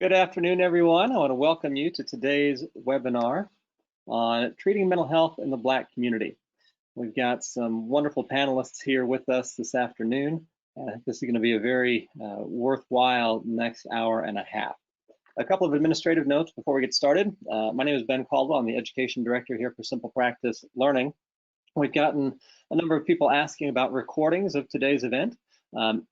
Good afternoon, everyone. I want to welcome you to today's webinar on treating mental health in the Black community. We've got some wonderful panelists here with us this afternoon, and I think this is going to be a very worthwhile next hour and a half. A couple of administrative notes before we get started. My name is Ben Caldwell. I'm the Education Director here for SimplePractice Learning. We've gotten a number of people asking about recordings of today's event.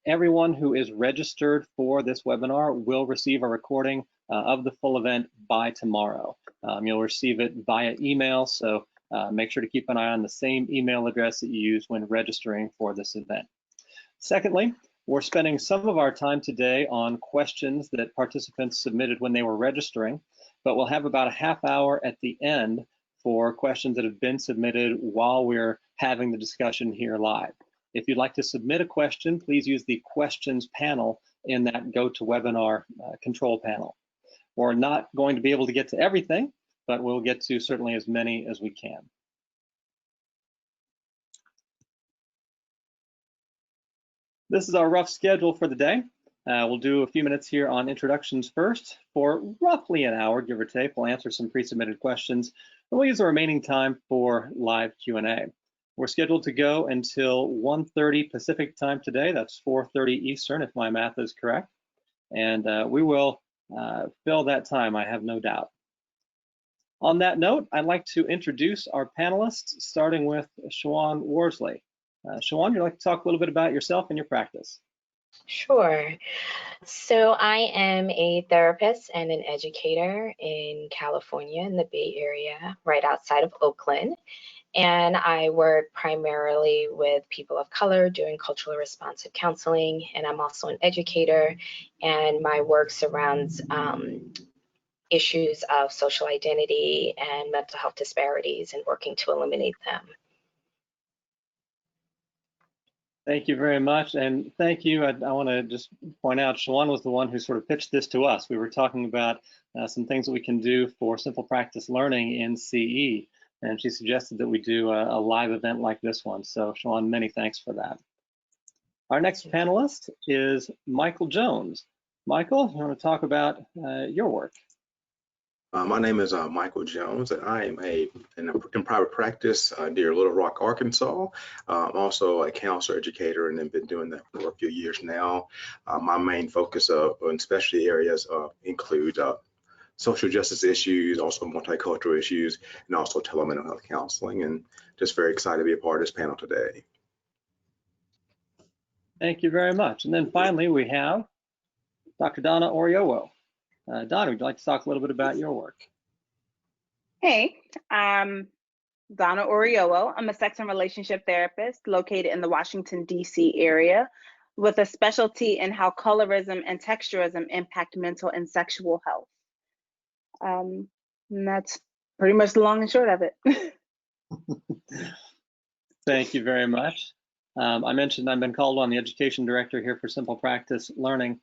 Everyone who is registered for this webinar will receive a recording of the full event by tomorrow. You'll receive it via email, so make sure to keep an eye on the same email address that you use when registering for this event. Secondly, we're spending some of our time today on questions that participants submitted when they were registering, but we'll have about a half hour at the end for questions that have been submitted while we're having the discussion here live. If you'd like to submit a question, please use the questions panel in that GoToWebinar control panel. We're not going to be able to get to everything, but we'll get to certainly as many as we can. This is our rough schedule for the day. We'll do a few minutes here on introductions first. For roughly an hour, give or take, we'll answer some pre-submitted questions, and we'll use the remaining time for live Q&A. We're scheduled to go until 1:30 Pacific time today. That's 4:30 Eastern, if my math is correct. And we will fill that time, I have no doubt. On that note, I'd like to introduce our panelists, starting with Shawan Worsley. Shawan, you'd like to talk a little bit about yourself and your practice? Sure. So I am a therapist and an educator in California, in the Bay Area, right outside of Oakland. And I work primarily with people of color doing culturally responsive counseling. And I'm also an educator, and my work surrounds issues of social identity and mental health disparities and working to eliminate them. Thank you very much, and thank you. I want to just point out, Shawan was the one who sort of pitched this to us. We were talking about some things that we can do for SimplePractice Learning in CE, and she suggested that we do a live event like this one. So, Shawan, many thanks for that. Our next panelist is Michael Jones. Michael, you want to talk about your work? My name is Michael Jones, and I am in private practice near Little Rock, Arkansas. I'm also a counselor educator, and I've been doing that for a few years now. My main focus on specialty areas include social justice issues, also multicultural issues, and also telemental health counseling. And just very excited to be a part of this panel today. Thank you very much. And then finally, we have Dr. Donna Oriowo. Donna, would you like to talk a little bit about your work? Hey, I'm Donna Oriowo. I'm a sex and relationship therapist located in the Washington, D.C. area with a specialty in how colorism and texturism impact mental and sexual health. And that's pretty much the long and short of it. Thank you very much. I mentioned I'm Ben Caldwell. I'm the Education Director here for SimplePractice Learning.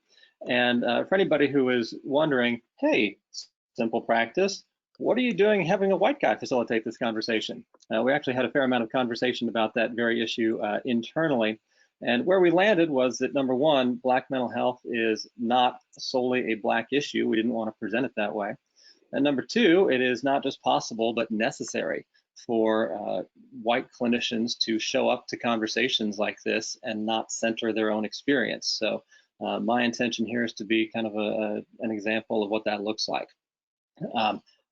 And for anybody who is wondering, hey, SimplePractice, what are you doing having a white guy facilitate this conversation? We actually had a fair amount of conversation about that very issue internally. And where we landed was that, number one, Black mental health is not solely a Black issue. We didn't want to present it that way. And number two, it is not just possible, but necessary for white clinicians to show up to conversations like this and not center their own experience. So my intention here is to be kind of an example of what that looks like.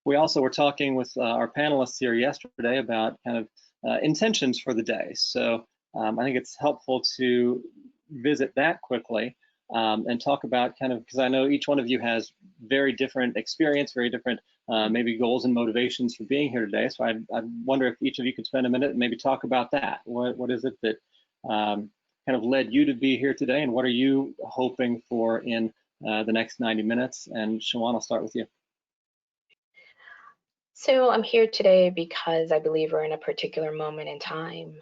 We also were talking with our panelists here yesterday about kind of intentions for the day. So I think it's helpful to visit that quickly and talk about kind of, because I know each one of you has very different experience, very different maybe goals and motivations for being here today. So I wonder if each of you could spend a minute and maybe talk about that. What is it that kind of led you to be here today, and what are you hoping for in the next 90 minutes? And Shawan, I'll start with you. So I'm here today because I believe we're in a particular moment in time.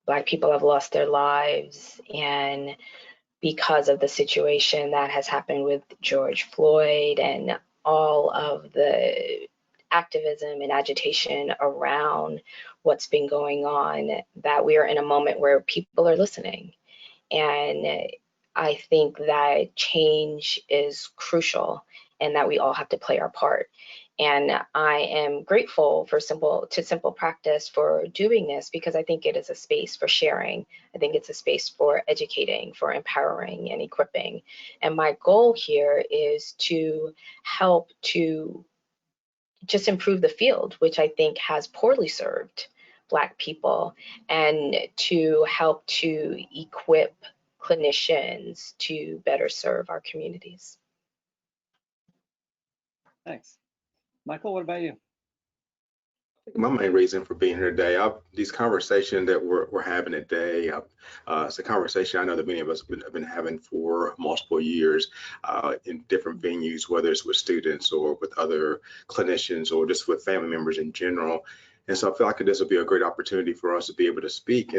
Black people have lost their lives, and because of the situation that has happened with George Floyd and all of the activism and agitation around what's been going on, that we are in a moment where people are listening. And I think that change is crucial and that we all have to play our part. And I am grateful for SimplePractice for doing this, because I think it is a space for sharing. I think it's a space for educating, for empowering and equipping. And my goal here is to help to just improve the field, which I think has poorly served Black people, and to help to equip clinicians to better serve our communities. Thanks. Michael, what about you? My main reason for being here today, these conversations that we're having today, it's a conversation I know that many of us have been having for multiple years in different venues, whether it's with students or with other clinicians or just with family members in general. And so I feel like this will be a great opportunity for us to be able to speak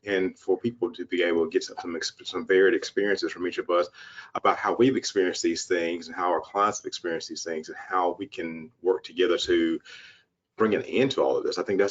and for people to be able to get some varied experiences from each of us about how we've experienced these things and how our clients have experienced these things and how we can work together to bring an end to all of this. I think I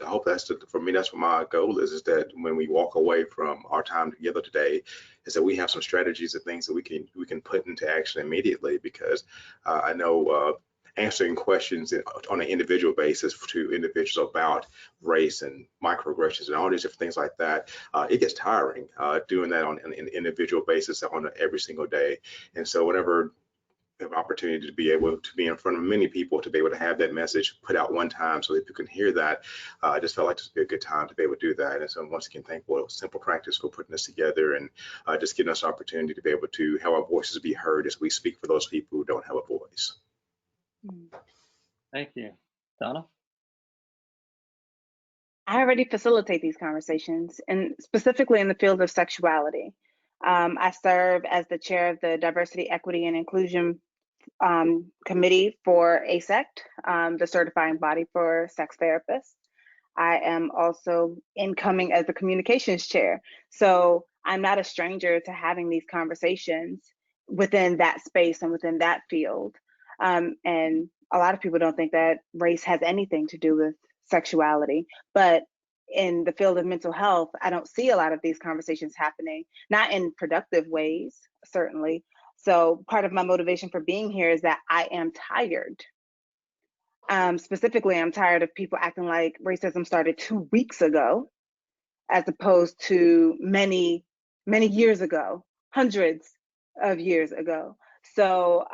hope for me, that's what my goal is that when we walk away from our time together today, is that we have some strategies and things that we can put into action immediately, because I know answering questions on an individual basis to individuals about race and microaggressions and all these different things like that, it gets tiring doing that on an individual basis on every single day. And so whenever have opportunity to be able to be in front of many people, to be able to have that message put out one time so that people can hear that, I just felt like this would be a good time to be able to do that. And so once again, thankful to SimplePractice for putting this together and just giving us an opportunity to be able to have our voices be heard as we speak for those people who don't have a voice. Thank you. Donna? I already facilitate these conversations, and specifically in the field of sexuality. I serve as the chair of the Diversity, Equity, and Inclusion Committee for ASECT, the certifying body for sex therapists. I am also incoming as the communications chair. So I'm not a stranger to having these conversations within that space and within that field. And a lot of people don't think that race has anything to do with sexuality, but in the field of mental health, I don't see a lot of these conversations happening, not in productive ways, certainly. So part of my motivation for being here is that I am tired. Specifically, I'm tired of people acting like racism started 2 weeks ago, as opposed to many, many years ago, hundreds of years ago. So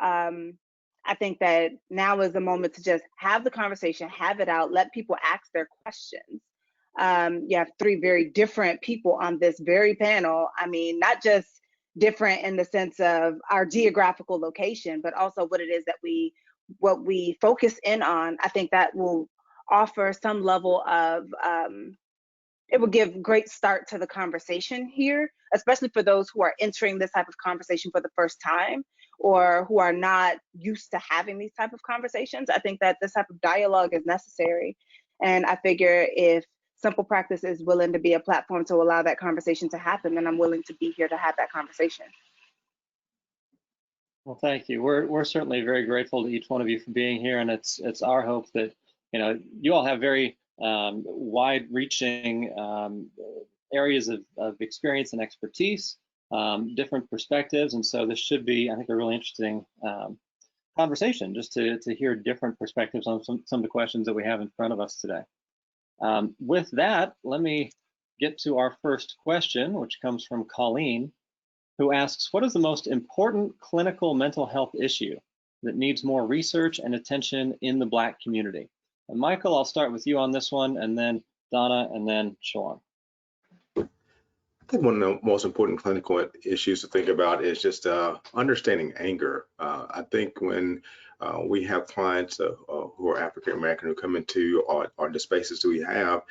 I think that now is the moment to just have the conversation, have it out, let people ask their questions. You have three very different people on this very panel. I mean, not just different in the sense of our geographical location, but also what it is that what we focus in on. I think that will offer some level of, it will give great start to the conversation here, especially for those who are entering this type of conversation for the first time, or who are not used to having these type of conversations. I think that this type of dialogue is necessary. And I figure if SimplePractice is willing to be a platform to allow that conversation to happen, then I'm willing to be here to have that conversation. Well, thank you. We're certainly very grateful to each one of you for being here, and it's our hope that you all have very wide-reaching areas of experience and expertise, different perspectives, and so this should be, I think, a really interesting conversation just to hear different perspectives on some of the questions that we have in front of us today. With that, let me get to our first question, which comes from Colleen, who asks, what is the most important clinical mental health issue that needs more research and attention in the Black community? And Michael, I'll start with you on this one, and then Donna, and then Shawan. I think one of the most important clinical issues to think about is just understanding anger. I think when we have clients who are African American who come into the spaces that we have,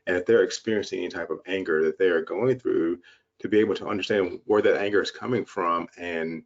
and if they're experiencing any type of anger that they are going through, to be able to understand where that anger is coming from and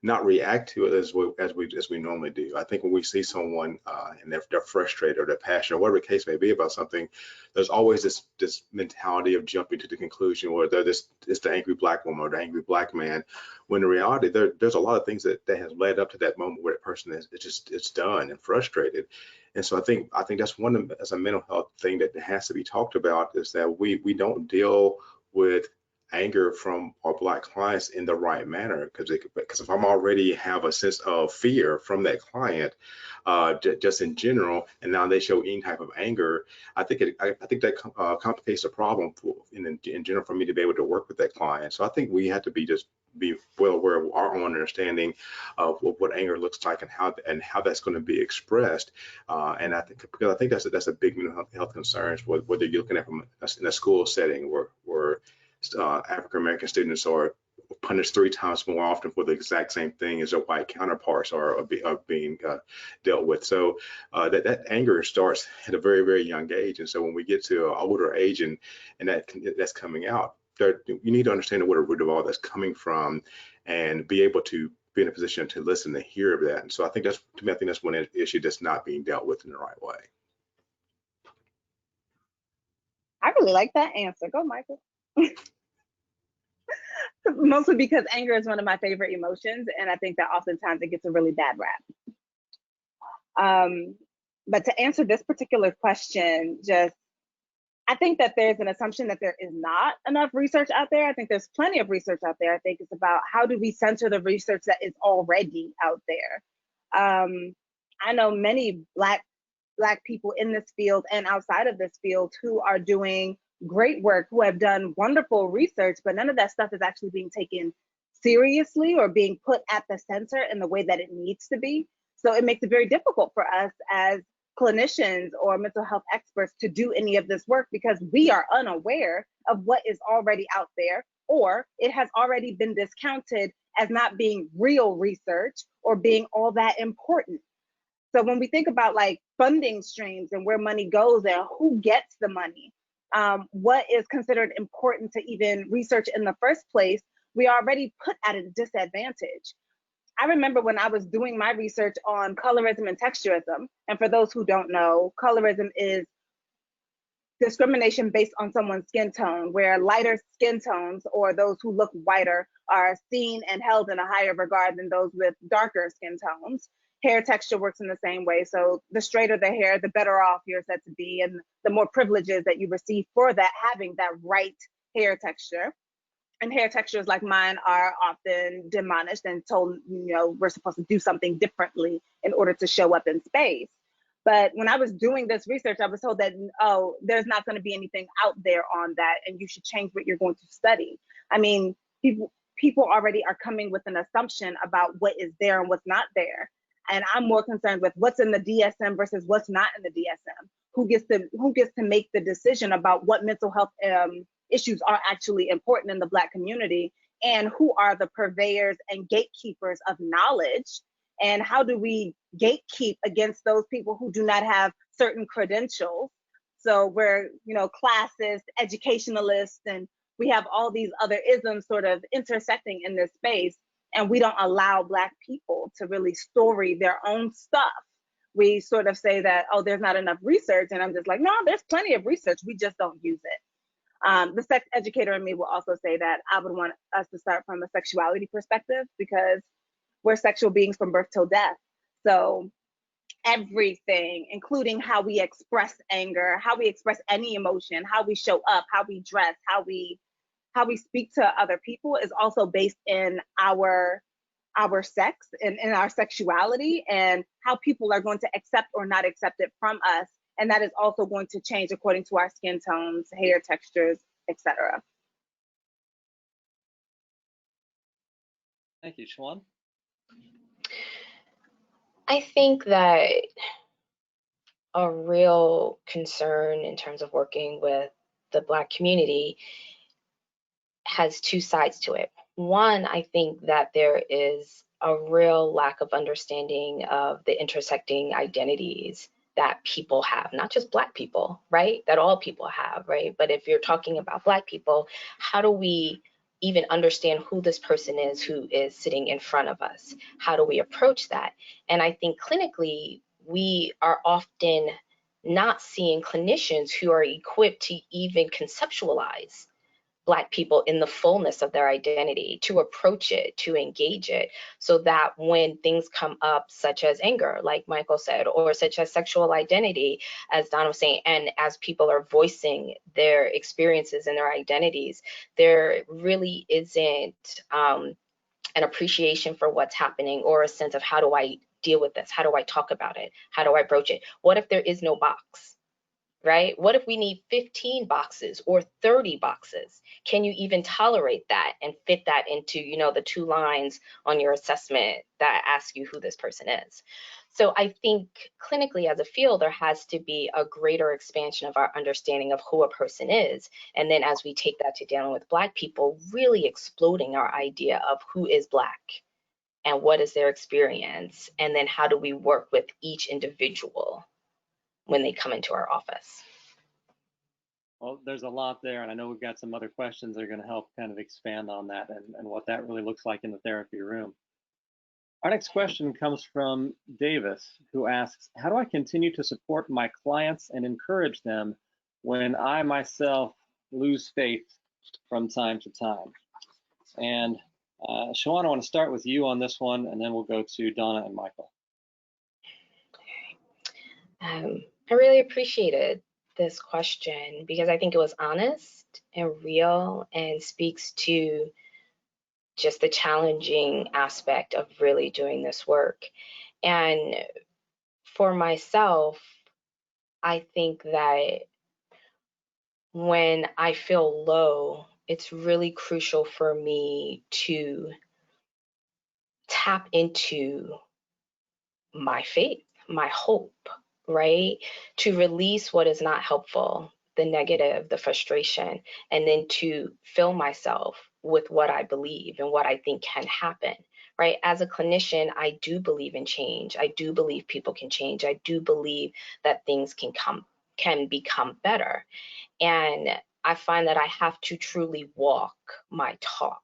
not react to it as we normally do. I think when we see someone and they're frustrated or they're passionate or whatever the case may be about something, there's always this mentality of jumping to the conclusion, or it's the angry Black woman or the angry Black man, when in reality there's a lot of things that has led up to that moment where that person it's done and frustrated. And so I think that's as a mental health thing that has to be talked about, is that we don't deal with anger from our Black clients in the right manner, because if I'm already have a sense of fear from that client, just in general, and now they show any type of anger, I think that complicates the problem in general for me to be able to work with that client. So I think we have to be well aware of our own understanding of what anger looks like and how that's going to be expressed. And I think that's a big mental health concern, whether you're looking at from in a school setting where African American students are punished 3 times more often for the exact same thing as their white counterparts are being dealt with. So that anger starts at a very, very young age, and so when we get to an older age and that's coming out, you need to understand where the root of all that's coming from, and be able to be in a position to listen and hear that. And so I think that's one issue that's not being dealt with in the right way. I really like that answer. Go, Michael. Mostly because anger is one of my favorite emotions, and I think that oftentimes it gets a really bad rap. But to answer this particular question, I think that there's an assumption that there is not enough research out there. I think there's plenty of research out there. I think it's about how do we center the research that is already out there. I know many Black people in this field and outside of this field who are doing great work, who have done wonderful research, but none of that stuff is actually being taken seriously or being put at the center in the way that it needs to be. So it makes it very difficult for us as clinicians or mental health experts to do any of this work, because we are unaware of what is already out there, or it has already been discounted as not being real research or being all that important. So when we think about like funding streams and where money goes and who gets the money, what is considered important to even research in the first place, we are already put at a disadvantage. I remember when I was doing my research on colorism and texturism, and for those who don't know, colorism is discrimination based on someone's skin tone, where lighter skin tones or those who look whiter are seen and held in a higher regard than those with darker skin tones. Hair texture works in the same way. So the straighter the hair, the better off you're said to be, and the more privileges that you receive for that, having that right hair texture. And hair textures like mine are often demonished and told, we're supposed to do something differently in order to show up in space. But when I was doing this research, I was told that, there's not going to be anything out there on that, and you should change what you're going to study. I mean, people already are coming with an assumption about what is there and what's not there. And I'm more concerned with what's in the DSM versus what's not in the DSM. Who gets to make the decision about what mental health issues are actually important in the Black community, and who are the purveyors and gatekeepers of knowledge, and how do we gatekeep against those people who do not have certain credentials? So we're, classist, educationalists, and we have all these other isms sort of intersecting in this space, and we don't allow Black people to really story their own stuff. We sort of say that, there's not enough research, and I'm just like, no, there's plenty of research, we just don't use it. The sex educator in me will also say that I would want us to start from a sexuality perspective, because we're sexual beings from birth till death. So everything, including how we express anger, how we express any emotion, how we show up, how we dress, how we speak to other people, is also based in our sex and in our sexuality, and how people are going to accept or not accept it from us. And that is also going to change according to our skin tones, hair textures, etc. Thank you, Shawan. I think that a real concern in terms of working with the Black community has 2 sides to it. One, I think that there is a real lack of understanding of the intersecting identities that people have, not just Black people, right? That all people have, right? But if you're talking about Black people, how do we even understand who this person is who is sitting in front of us? How do we approach that? And I think clinically, we are often not seeing clinicians who are equipped to even conceptualize Black people in the fullness of their identity, to approach it, to engage it, so that when things come up, such as anger, like Michael said, or such as sexual identity, as Donna was saying, and as people are voicing their experiences and their identities, there really isn't an appreciation for what's happening, or a sense of, how do I deal with this? How do I talk about it? How do I broach it? What if there is no box? Right? What if we need 15 boxes or 30 boxes? Can you even tolerate that and fit that into, you know, the 2 lines on your assessment that ask you who this person is? So I think clinically as a field, there has to be a greater expansion of our understanding of who a person is. And then as we take that to dealing with Black people, really exploding our idea of who is Black and what is their experience. And then how do we work with each individual when they come into our office. Well, there's a lot there, and I know we've got some other questions that are going to help kind of expand on that and what that really looks like in the therapy room. Our next question comes from Davis, who asks, how do I continue to support my clients and encourage them when I myself lose faith from time to time? And Shawan, I want to start with you on this one, and then we'll go to Donna and Michael. I really appreciated this question because I think it was honest and real and speaks to just the challenging aspect of really doing this work. And for myself, I think that when I feel low, it's really crucial for me to tap into my faith, my hope, right? To release what is not helpful, the negative, the frustration, and then to fill myself with what I believe and what I think can happen, right? As a clinician, I do believe in change. I do believe people can change. I do believe that things can become better. And I find that I have to truly walk my talk.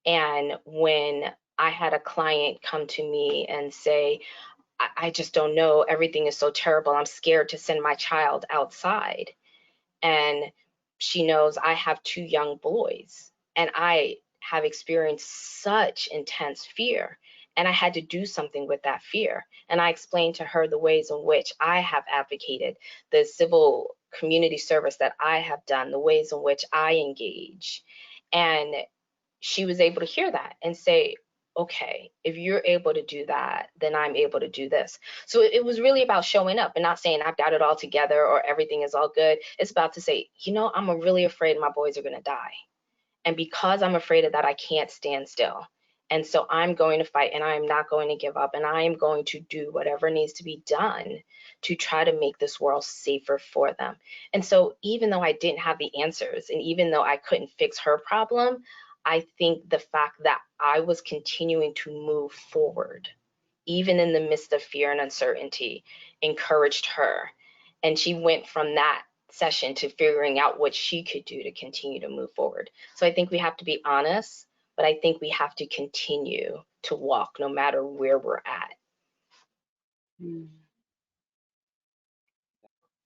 And when I had a client come to me and say, I just don't know, everything is so terrible, I'm scared to send my child outside. And she knows I have 2 young boys, and I have experienced such intense fear, and I had to do something with that fear. And I explained to her the ways in which I have advocated, the civil community service that I have done, the ways in which I engage. And she was able to hear that and say, okay, if you're able to do that, then I'm able to do this. So it was really about showing up and not saying I've got it all together or everything is all good. It's about to say, you know, I'm really afraid my boys are going to die. And because I'm afraid of that, I can't stand still. And so I'm going to fight, and I'm not going to give up, and I am going to do whatever needs to be done to try to make this world safer for them. And so even though I didn't have the answers, and even though I couldn't fix her problem, I think the fact that I was continuing to move forward, even in the midst of fear and uncertainty, encouraged her. And she went from that session to figuring out what she could do to continue to move forward. So I think we have to be honest, but I think we have to continue to walk no matter where we're at.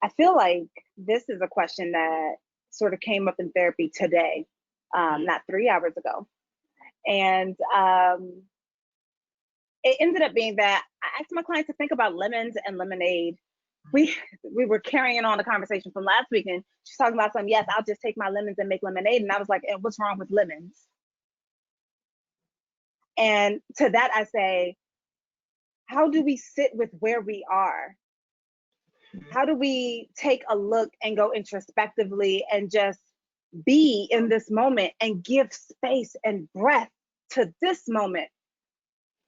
I feel like this is a question that sort of came up in therapy today, not 3 hours ago. And it ended up being that I asked my client to think about lemons and lemonade. We were carrying on the conversation from last week, and she's talking about something, yes, I'll just take my lemons and make lemonade. And I was like, and what's wrong with lemons? And to that I say, how do we sit with where we are? How do we take a look and go introspectively and just be in this moment and give space and breath to this moment?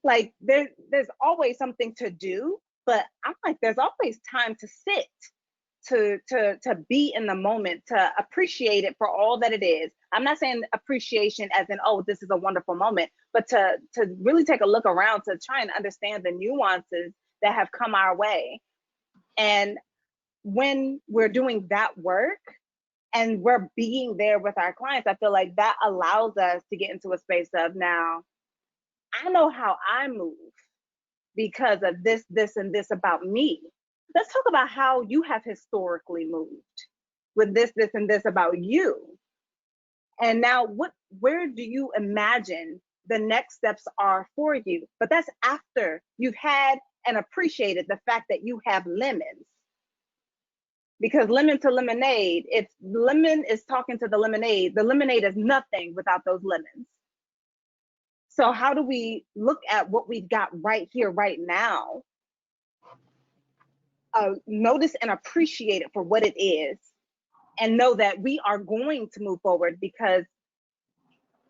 Like there's always something to do, but I'm like, there's always time to sit, to be in the moment, to appreciate it for all that it is. I'm not saying appreciation as in, oh, this is a wonderful moment, but to really take a look around to try and understand the nuances that have come our way. And when we're doing that work and we're being there with our clients, I feel like that allows us to get into a space of, now, I know how I move because of this, and this about me. Let's talk about how you have historically moved with this, and this about you. And now where do you imagine the next steps are for you? But that's after you've had and appreciated the fact that you have lemons. Because lemon to lemonade, if lemon is talking to the lemonade is nothing without those lemons. So how do we look at what we've got right here, right now, notice and appreciate it for what it is, and know that we are going to move forward, because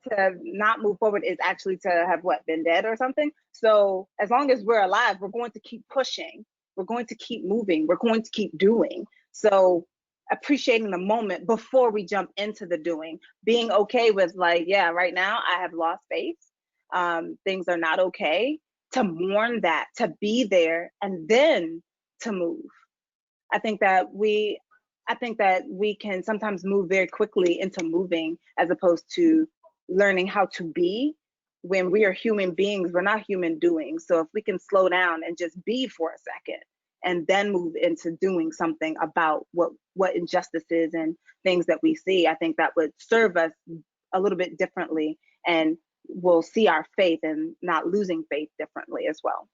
to not move forward is actually to have been dead or something. So as long as we're alive, we're going to keep pushing, we're going to keep moving, we're going to keep doing. So appreciating the moment before we jump into the doing, being okay with like, yeah, right now I have lost faith, things are not okay, to mourn that, to be there, and then to move. I think that we can sometimes move very quickly into moving, as opposed to learning how to be. When we are human beings, we're not human doings. So if we can slow down and just be for a second, and then move into doing something about what injustices and things that we see, I think that would serve us a little bit differently, and we'll see our faith and not losing faith differently as well.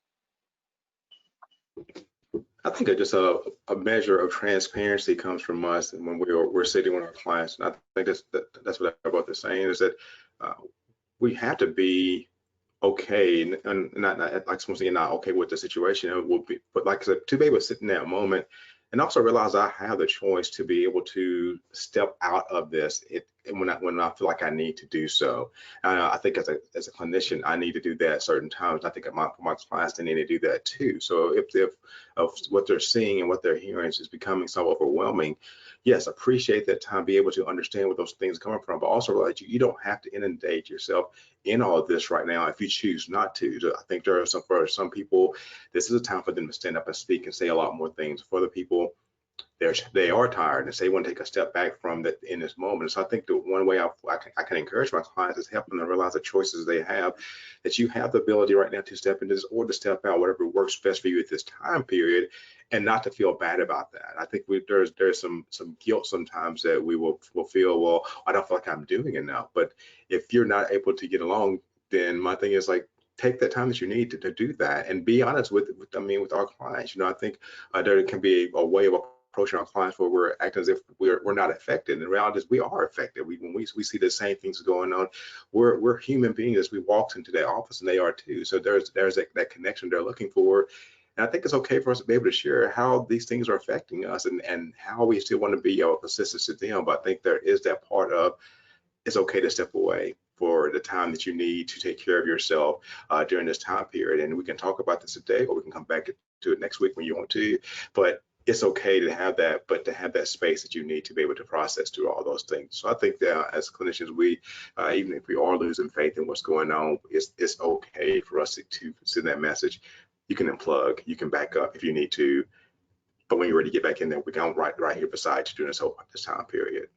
I think that just a measure of transparency comes from us, and when we're sitting with our clients. And I think that's what I both are saying, is that we have to be okay, and not like someone saying not okay with the situation. It will be, but like I said, to be able to sit in that moment and also realize I have the choice to be able to step out of this when I feel like I need to do so. I think as a clinician, I need to do that at certain times. I think for my clients, they need to do that too. So if what they're seeing and what they're hearing is becoming so overwhelming, yes, appreciate that time, be able to understand where those things are coming from, but also realize you don't have to inundate yourself in all of this right now if you choose not to. I think for some people, this is a time for them to stand up and speak and say a lot more things. For other people, they are tired and say they want to take a step back from that in this moment. So I think the one way I can encourage my clients is help them to realize the choices they have, that you have the ability right now to step into this or to step out, whatever works best for you at this time period, and not to feel bad about that. I think there's some guilt sometimes that we will feel, well, I don't feel like I'm doing enough. But if you're not able to get along, then my thing is like, take that time that you need to do that, and be honest with our clients. I think there can be a way of approaching our clients where we're acting as if we're not affected. And the reality is we are affected. When we see the same things going on, we're human beings as we walk into that office, and they are too. So there's that connection they're looking for. And I think it's okay for us to be able to share how these things are affecting us, and how we still want to be of assistance to them. But I think there is that part of, it's okay to step away for the time that you need to take care of yourself during this time period. And we can talk about this today, or we can come back to it next week when you want to. But it's okay to have that, but to have that space that you need to be able to process through all those things. So I think that as clinicians, we, even if we are losing faith in what's going on, it's okay for us to send that message. You can unplug, you can back up if you need to, but when you're ready to get back in there, we can right here beside you during this time period.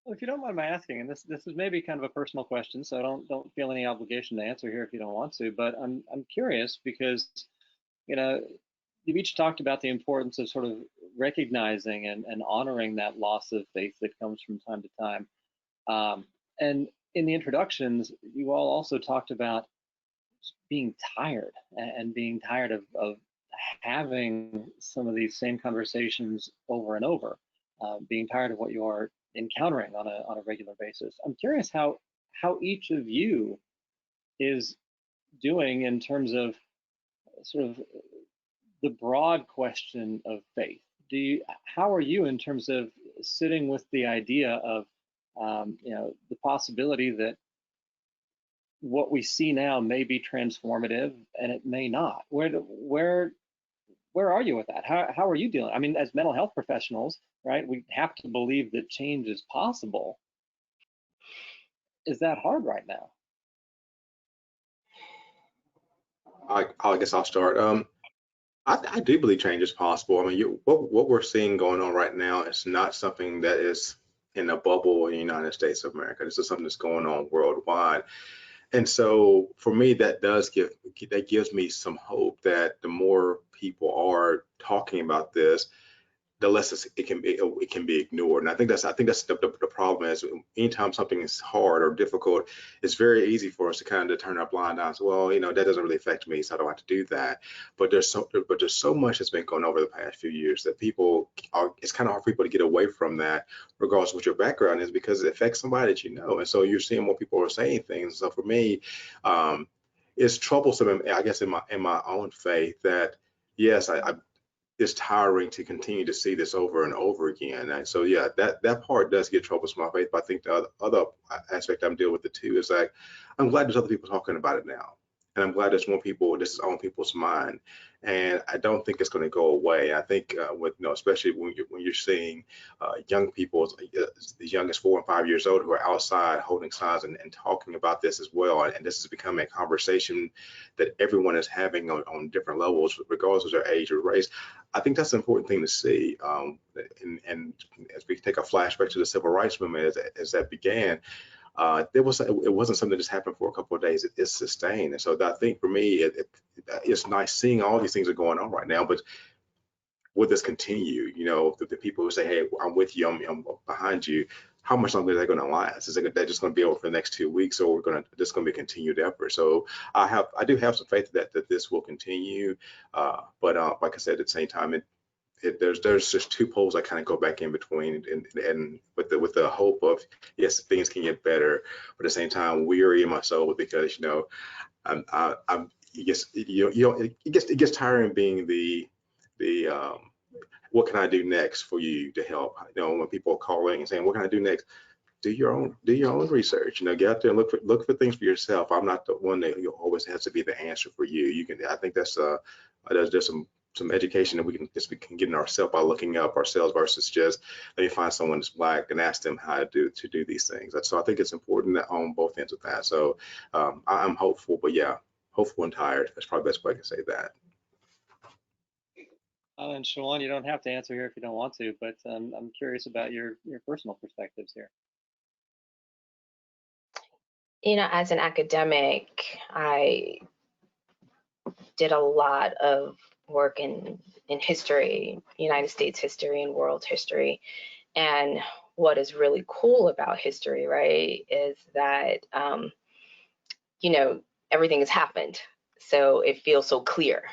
Well, if you don't mind my asking, and this is maybe kind of a personal question, so don't feel any obligation to answer here if you don't want to, but I'm curious because, you've each talked about the importance of sort of recognizing and honoring that loss of faith that comes from time to time. And in the introductions, you all also talked about being tired and being tired of having some of these same conversations over and over, being tired of what you are encountering on a regular basis. I'm curious how each of you is doing in terms of sort of the broad question of faith. How are you in terms of sitting with the idea of the possibility that what we see now may be transformative and it may not? Where are you with that? How are you dealing? I mean, as mental health professionals, right, we have to believe that change is possible. Is that hard right now? I guess I'll start. I do believe change is possible. I mean, what we're seeing going on right now is not something that is in a bubble in the United States of America. This is something that's going on worldwide. And so for me, that gives me some hope that the more people are talking about this, the less it can be ignored. And I think that's the problem is anytime something is hard or difficult, it's very easy for us to kind of turn our blind eyes. Well, you know, that doesn't really affect me, so I don't have to do that. But there's so much that's been going on over the past few years that it's kind of hard for people to get away from that, regardless of what your background is, because it affects somebody that you know. And so you're seeing more people are saying things. So for me, it's troublesome, I guess, in my own faith that yes, it's tiring to continue to see this over and over again. And so yeah, that part does get troublesome, my faith. But I think the other aspect I'm dealing with it too is like, I'm glad there's other people talking about it now, and I'm glad there's more people. This is on people's mind, and I don't think it's going to go away. I think with especially when you're seeing young people as young as 4 and 5 years old who are outside holding signs and talking about this as well, and this is becoming a conversation that everyone is having on different levels, regardless of their age or race. I think that's an important thing to see. And as we take a flashback to the civil rights movement as that began, it wasn't something that just happened for a couple of days. It's sustained. And so I think for me, it's nice seeing all these things are going on right now, but will this continue? You know, the people who say, hey, I'm with you, I'm behind you, how much longer are they going to last? Is they're just going to be over for the next 2 weeks, or this going to be a continued effort? So I do have some faith that this will continue. But like I said, at the same time, there's just two poles I kind of go back in between, and with the hope of, yes, things can get better, but at the same time weary in my soul, because it gets tiring being the what can I do next for you to help? You know, when people are calling and saying, what can I do next? Do your own research. You know, get out there and look for things for yourself. I'm not the one that always has to be the answer for you. I think there's some education that we can get in ourselves by looking up ourselves versus just let me find someone that's Black and ask them how to do these things. So I think it's important on both ends of that. So I'm hopeful, but yeah, hopeful and tired. That's probably the best way I can say that. And Shawan, you don't have to answer here if you don't want to, but I'm curious about your personal perspectives here. You know, as an academic, I did a lot of work in history, United States history and world history. And what is really cool about history, right, is that, you know, everything has happened. So it feels so clear.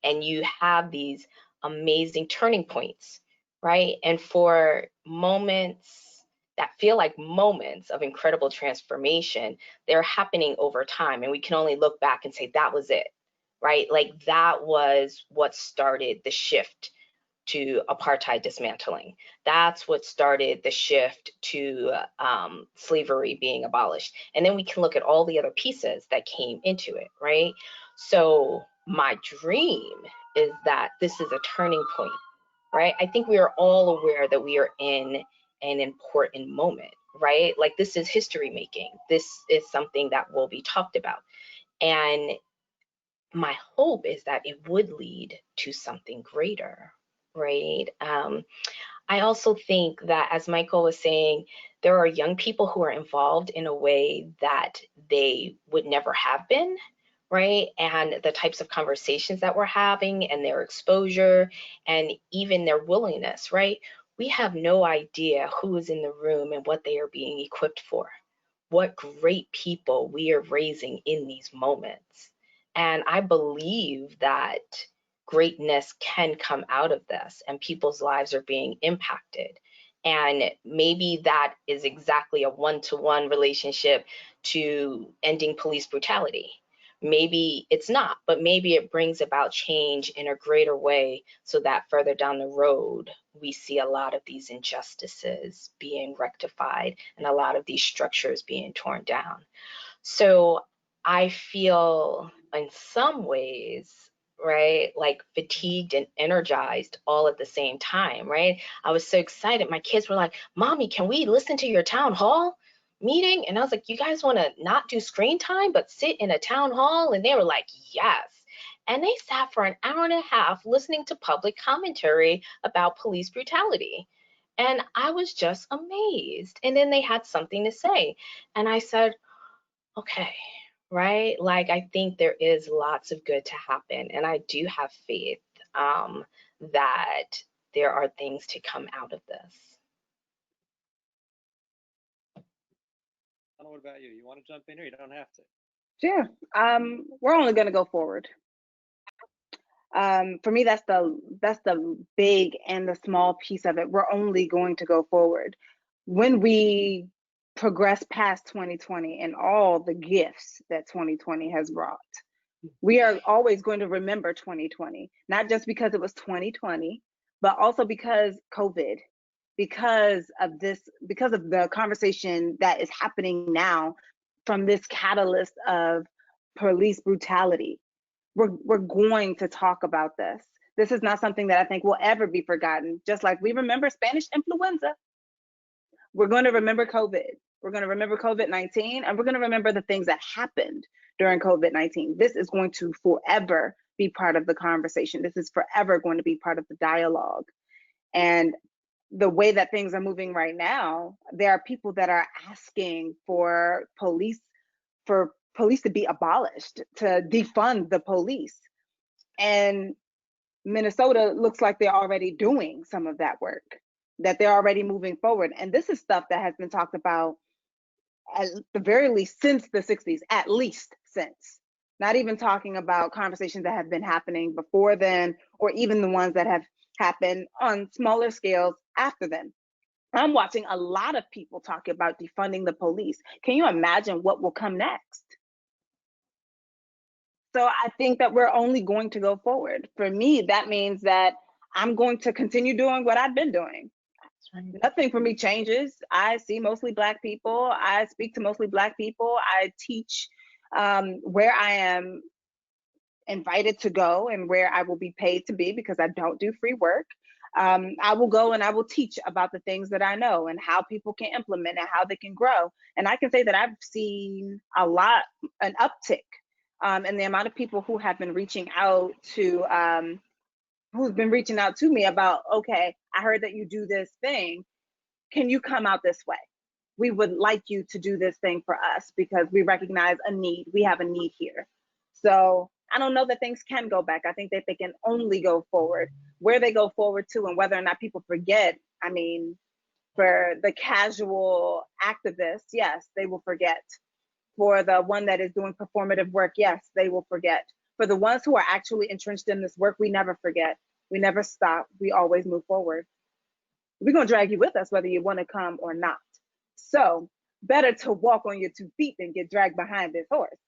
And you have these amazing turning points, right? And for moments that feel like moments of incredible transformation, they're happening over time. And we can only look back and say, that was it, right? Like that was what started the shift to apartheid dismantling. That's what started the shift to slavery being abolished. And then we can look at all the other pieces that came into it, right? So my dream is that this is a turning point, right? I think we are all aware that we are in an important moment, right? Like this is history making. This is something that will be talked about. And my hope is that it would lead to something greater, right? I also think that, as Michael was saying, there are young people who are involved in a way that they would never have been, right? And the types of conversations that we're having and their exposure and even their willingness, right? We have no idea who is in the room and what they are being equipped for. What great people we are raising in these moments. And I believe that greatness can come out of this and people's lives are being impacted. And maybe that is exactly a one-to-one relationship to ending police brutality. Maybe it's not, but maybe it brings about change in a greater way so that further down the road, we see a lot of these injustices being rectified and a lot of these structures being torn down. So I feel in some ways, right, like fatigued and energized all at the same time, right? I was so excited. My kids were like, Mommy, can we listen to your town hall meeting? And I was like, you guys want to not do screen time, but sit in a town hall? And they were like, yes. And they sat for an hour and a half listening to public commentary about police brutality. And I was just amazed. And then they had something to say. And I said, okay, right? Like, I think there is lots of good to happen. And I do have faith that there are things to come out of this. What about you? You want to jump in or you don't have to? Sure. We're only going to go forward. For me, that's the big and the small piece of it. We're only going to go forward. When we progress past 2020 and all the gifts that 2020 has brought, we are always going to remember 2020, not just because it was 2020, but also because COVID, because of the conversation that is happening now from this catalyst of police brutality. We're going to talk about this. This is not something that I think will ever be forgotten. Just like we remember Spanish influenza, we're going to remember COVID. We're going to remember COVID-19, and we're going to remember the things that happened during COVID-19. This is going to forever be part of the conversation. This is forever going to be part of the dialogue. And the way that things are moving right now, there are people that are asking for police to be abolished, to defund the police. And Minnesota looks like they're already doing some of that work, that they're already moving forward. And this is stuff that has been talked about at the very least since the 60s, at least since. Not even talking about conversations that have been happening before then, or even the ones that have happened on smaller scales after then. I'm watching a lot of people talk about defunding the police. Can you imagine what will come next? So I think that we're only going to go forward. For me, that means that I'm going to continue doing what I've been doing. Nothing for me changes. I see mostly Black people. I speak to mostly Black people. I teach where I am invited to go and where I will be paid to be, because I don't do free work. I will go and I will teach about the things that I know and how people can implement and how they can grow. And I can say that I've seen an uptick in the amount of people who have been reaching out to me about, okay, I heard that you do this thing. Can you come out this way? We would like you to do this thing for us because we recognize a need. We have a need here. So I don't know that things can go back. I think that they can only go forward. Where they go forward to and whether or not people forget, I mean, for the casual activists, yes, they will forget. For the one that is doing performative work, yes, they will forget. For the ones who are actually entrenched in this work, we never forget. We never stop. We always move forward. We're going to drag you with us whether you want to come or not. So better to walk on your 2 feet than get dragged behind this horse.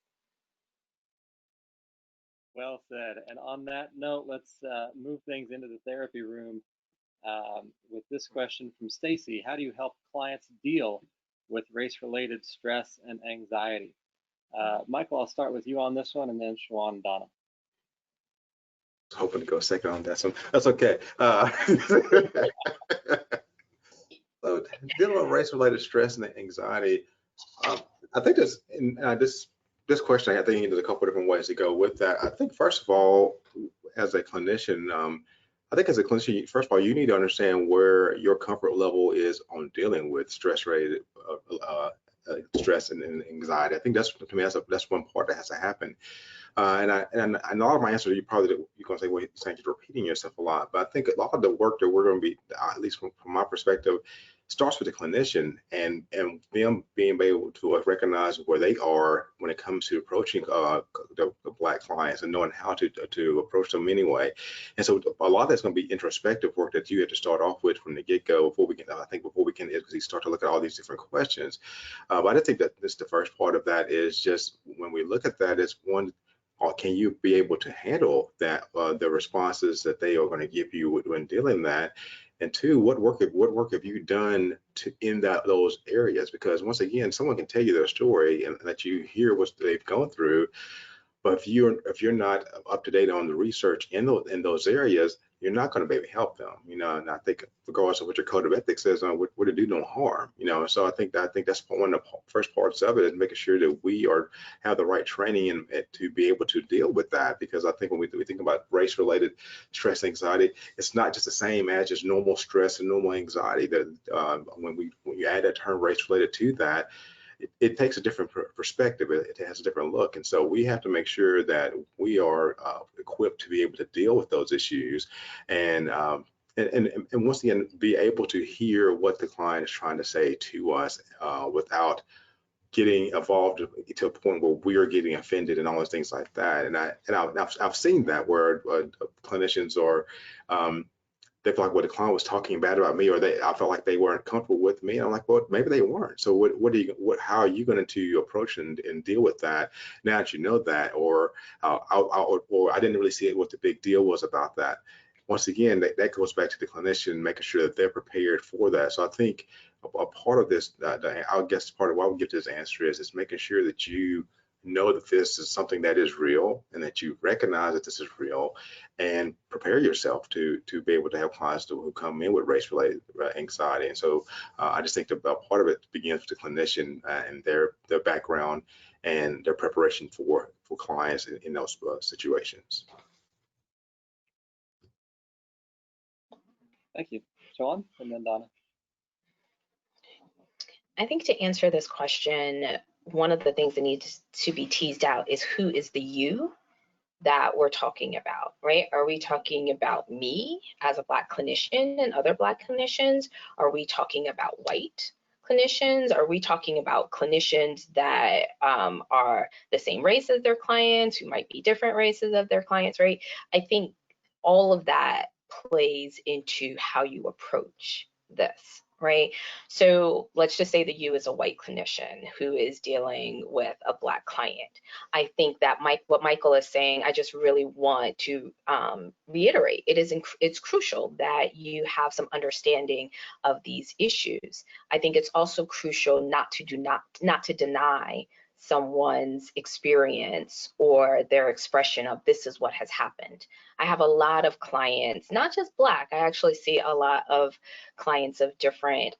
Well said. And on that note, let's move things into the therapy room with this question from Stacy. How do you help clients deal with race-related stress and anxiety? Michael, I'll start with you on this one, and then Shawan and Donna. Hoping to go second on that one. That's okay. So dealing with race-related stress and anxiety, I think this question, I think there's a couple of different ways to go with that. I think first of all, as a clinician, first of all, you need to understand where your comfort level is on dealing with stress-related stress and anxiety. I think that's, to me, that's one part that has to happen. And a lot of my answers, you're going to say, well, you're repeating yourself a lot. But I think a lot of the work that we're going to be, at least from my perspective, starts with the clinician and them being able to recognize where they are when it comes to approaching the Black clients and knowing how to approach them anyway. And so a lot of that's going to be introspective work that you have to start off with from the get-go before we can start to look at all these different questions. But I think that this, the first part of that is just when we look at that, it's one, can you be able to handle that, the responses that they are going to give you when dealing that? And two, what work have you done in those areas? Because once again, someone can tell you their story and let you hear what they've gone through, but if you're not up to date on the research in those areas, you're not going to be able to help them. And I think regardless of what your code of ethics says on what to do no harm. So I think that's one of the first parts of it, is making sure that we have the right training and to be able to deal with that. Because I think when we think about race-related stress, anxiety, it's not just the same as just normal stress and normal anxiety. That when you add that term race-related to that, it takes a different perspective. It has a different look. And so we have to make sure that we are equipped to be able to deal with those issues. And and once again, be able to hear what the client is trying to say to us without getting involved to a point where we are getting offended and all those things like that. And I've seen that where clinicians are they feel like, well, the client was talking bad about me, or I felt like they weren't comfortable with me. And I'm like, well, maybe they weren't. So how are you going to approach and deal with that now that you know that, or I didn't really see what the big deal was about that. Once again, that goes back to the clinician, making sure that they're prepared for that. So I think a part of this, I guess part of why we get this answer is making sure that you know that this is something that is real and that you recognize that this is real, and prepare yourself to be able to help clients who come in with race-related anxiety. And so I just think about part of it begins with the clinician and their background and their preparation for clients in those situations. Thank you. Shawan, and then Donna. I think to answer this question, one of the things that needs to be teased out is who is the you that we're talking about, right? Are we talking about me as a Black clinician and other Black clinicians? Are we talking about white clinicians? Are we talking about clinicians that are the same race as their clients, who might be different races of their clients, right? I think all of that plays into how you approach this, right? So let's just say that you is a white clinician who is dealing with a Black client. I think that what Michael is saying, I just really want to reiterate, it's crucial that you have some understanding of these issues. I think it's also crucial not to deny someone's experience or their expression of this is what has happened. I have a lot of clients, not just Black, I actually see a lot of clients of different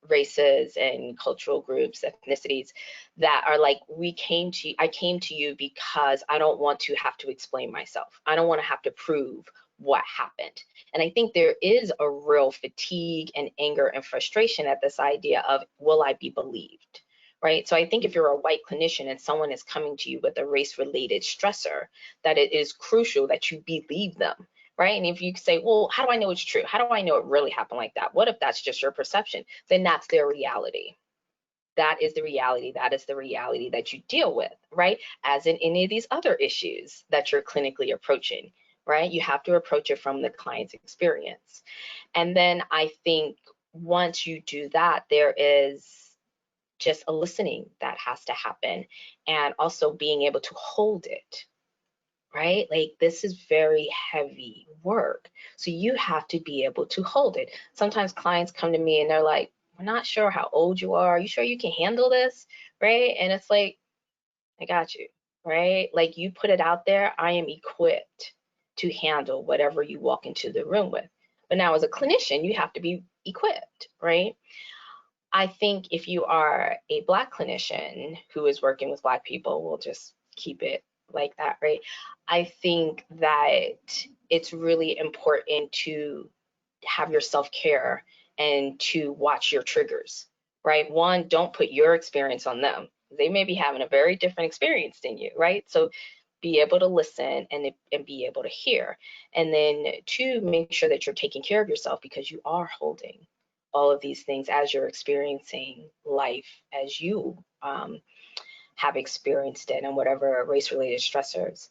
races and cultural groups, ethnicities, that are like, I came to you because I don't want to have to explain myself. I don't want to have to prove what happened. And I think there is a real fatigue and anger and frustration at this idea of, will I be believed? Right? So I think if you're a white clinician and someone is coming to you with a race-related stressor, that it is crucial that you believe them, right? And if you say, well, how do I know it's true? How do I know it really happened like that? What if that's just your perception? Then that's their reality. That is the reality. That is the reality that you deal with, right? As in any of these other issues that you're clinically approaching, right? You have to approach it from the client's experience. And then I think once you do that, there is just a listening that has to happen, and also being able to hold it, right? Like, this is very heavy work. So you have to be able to hold it. Sometimes clients come to me and they're like, we're not sure how old you are. Are you sure you can handle this? Right? And it's like, I got you, right? Like, you put it out there, I am equipped to handle whatever you walk into the room with. But now as a clinician, you have to be equipped, right? I think if you are a Black clinician who is working with Black people, we'll just keep it like that, right? I think that it's really important to have your self-care and to watch your triggers, right? One, don't put your experience on them. They may be having a very different experience than you, right? So be able to listen and be able to hear. And then two, make sure that you're taking care of yourself, because you are holding all of these things as you're experiencing life, as you have experienced it, and whatever race-related stressors.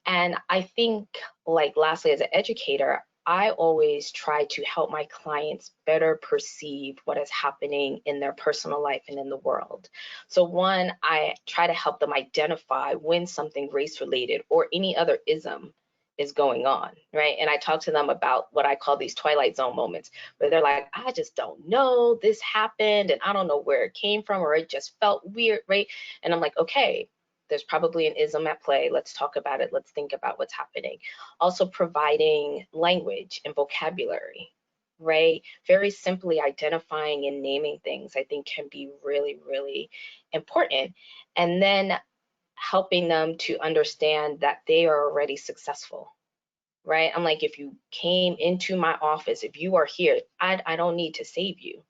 And I think, like, lastly, as an educator, I always try to help my clients better perceive what is happening in their personal life and in the world. So one, I try to help them identify when something race-related or any other ism is going on, right? And I talk to them about what I call these Twilight Zone moments, where they're like, I just don't know, this happened and I don't know where it came from, or it just felt weird, right? And I'm like, okay, there's probably an ism at play. Let's talk about it. Let's think about what's happening. Also providing language and vocabulary, right? Very simply identifying and naming things, I think, can be really, really important. And then helping them to understand that they are already successful, right? I'm like, if you came into my office, if you are here, I don't need to save you,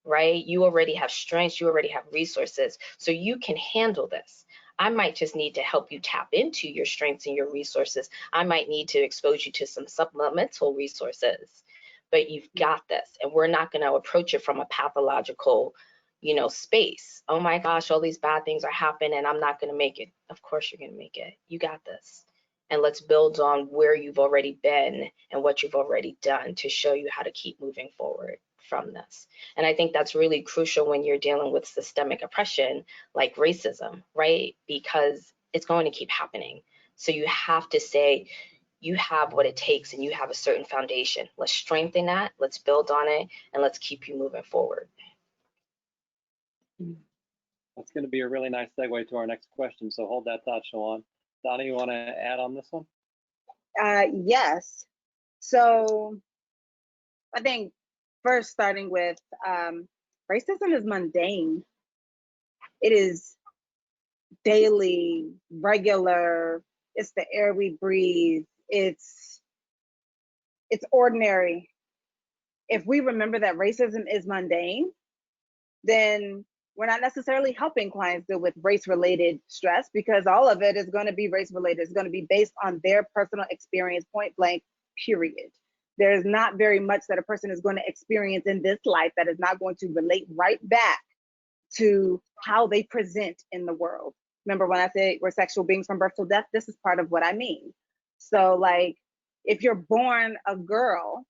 right? You already have strengths, you already have resources, so you can handle this. I might just need to help you tap into your strengths and your resources. I might need to expose you to some supplemental resources, but you've got this. And we're not going to approach it from a pathological, space. Oh my gosh, all these bad things are happening and I'm not going to make it. Of course you're going to make it. You got this. And let's build on where you've already been and what you've already done to show you how to keep moving forward from this. And I think that's really crucial when you're dealing with systemic oppression like racism, right? Because it's going to keep happening. So you have to say, you have what it takes and you have a certain foundation. Let's strengthen that, let's build on it, and let's keep you moving forward. That's going to be a really nice segue to our next question. So hold that thought, Shawan. Donna, you want to add on this one? Yes. So I think first starting with racism is mundane. It is daily, regular. It's the air we breathe. It's ordinary. If we remember that racism is mundane, then we're not necessarily helping clients deal with race-related stress, because all of it is going to be race-related. It's going to be based on their personal experience, point blank, period. There's not very much that a person is going to experience in this life that is not going to relate right back to how they present in the world. Remember when I say we're sexual beings from birth till death? This is part of what I mean. So like, if you're born a girl,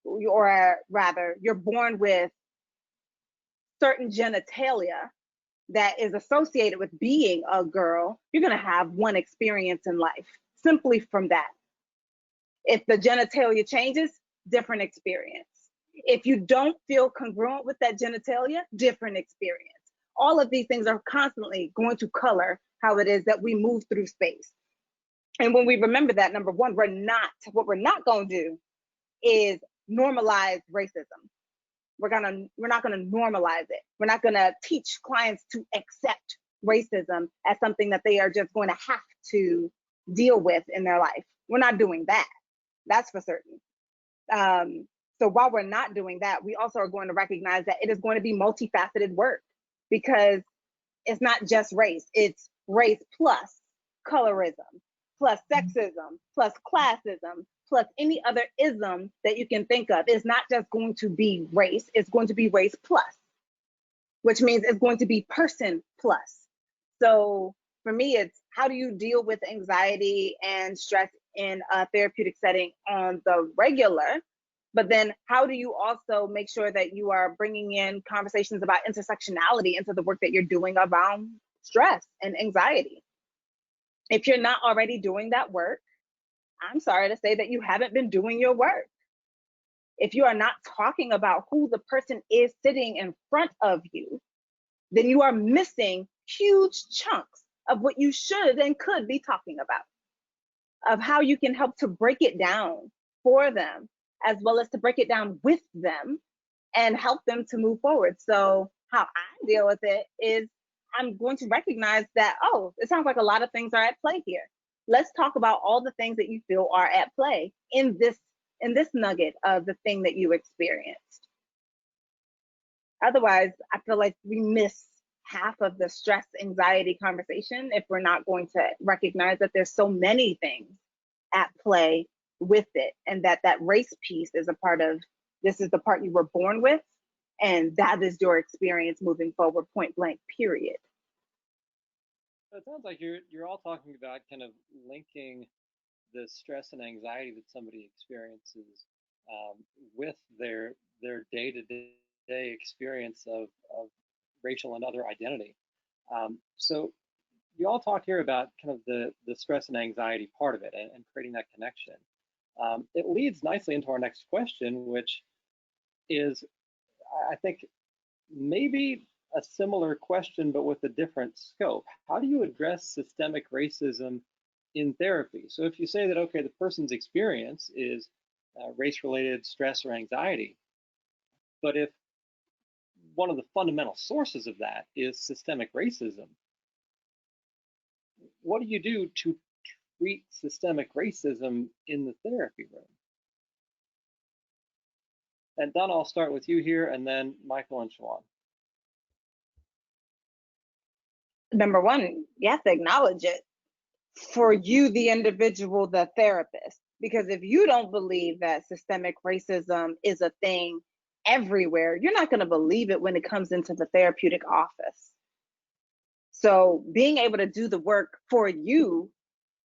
or rather, you're born with certain genitalia that is associated with being a girl, you're going to have one experience in life simply from that. If the genitalia changes, different experience. If you don't feel congruent with that genitalia, different experience. All of these things are constantly going to color how it is that we move through space. And when we remember that, number one, what we're not going to do is normalize racism. We're not gonna normalize it. We're not gonna teach clients to accept racism as something that they are just going to have to deal with in their life. We're not doing that. That's for certain. So while we're not doing that, we also are going to recognize that it is going to be multifaceted work, because it's not just race. It's race plus colorism, plus sexism, plus classism, plus any other ism that you can think of. It's not just going to be race, it's going to be race plus, which means it's going to be person plus. So for me, it's how do you deal with anxiety and stress in a therapeutic setting on the regular, but then how do you also make sure that you are bringing in conversations about intersectionality into the work that you're doing around stress and anxiety? If you're not already doing that work, I'm sorry to say that you haven't been doing your work. If you are not talking about who the person is sitting in front of you, then you are missing huge chunks of what you should and could be talking about, of how you can help to break it down for them, as well as to break it down with them and help them to move forward. So how I deal with it is I'm going to recognize that, oh, it sounds like a lot of things are at play here. Let's talk about all the things that you feel are at play in this nugget of the thing that you experienced. Otherwise, I feel like we miss half of the stress anxiety conversation if we're not going to recognize that there's so many things at play with it, and that race piece is a part of, this is the part you were born with, and that is your experience moving forward, point blank, period. So it sounds like you're all talking about kind of linking the stress and anxiety that somebody experiences with their day-to-day experience of racial and other identity. So you all talk here about kind of the stress and anxiety part of it and creating that connection. It leads nicely into our next question, which is, I think, maybe a similar question, but with a different scope. How do you address systemic racism in therapy? So if you say that, okay, the person's experience is race-related stress or anxiety, but if one of the fundamental sources of that is systemic racism, what do you do to treat systemic racism in the therapy room? And Donna, I'll start with you here, and then Michael and Shawan. Number one, you have to acknowledge it for you, the individual, the therapist. Because if you don't believe that systemic racism is a thing everywhere, you're not going to believe it when it comes into the therapeutic office. So being able to do the work for you,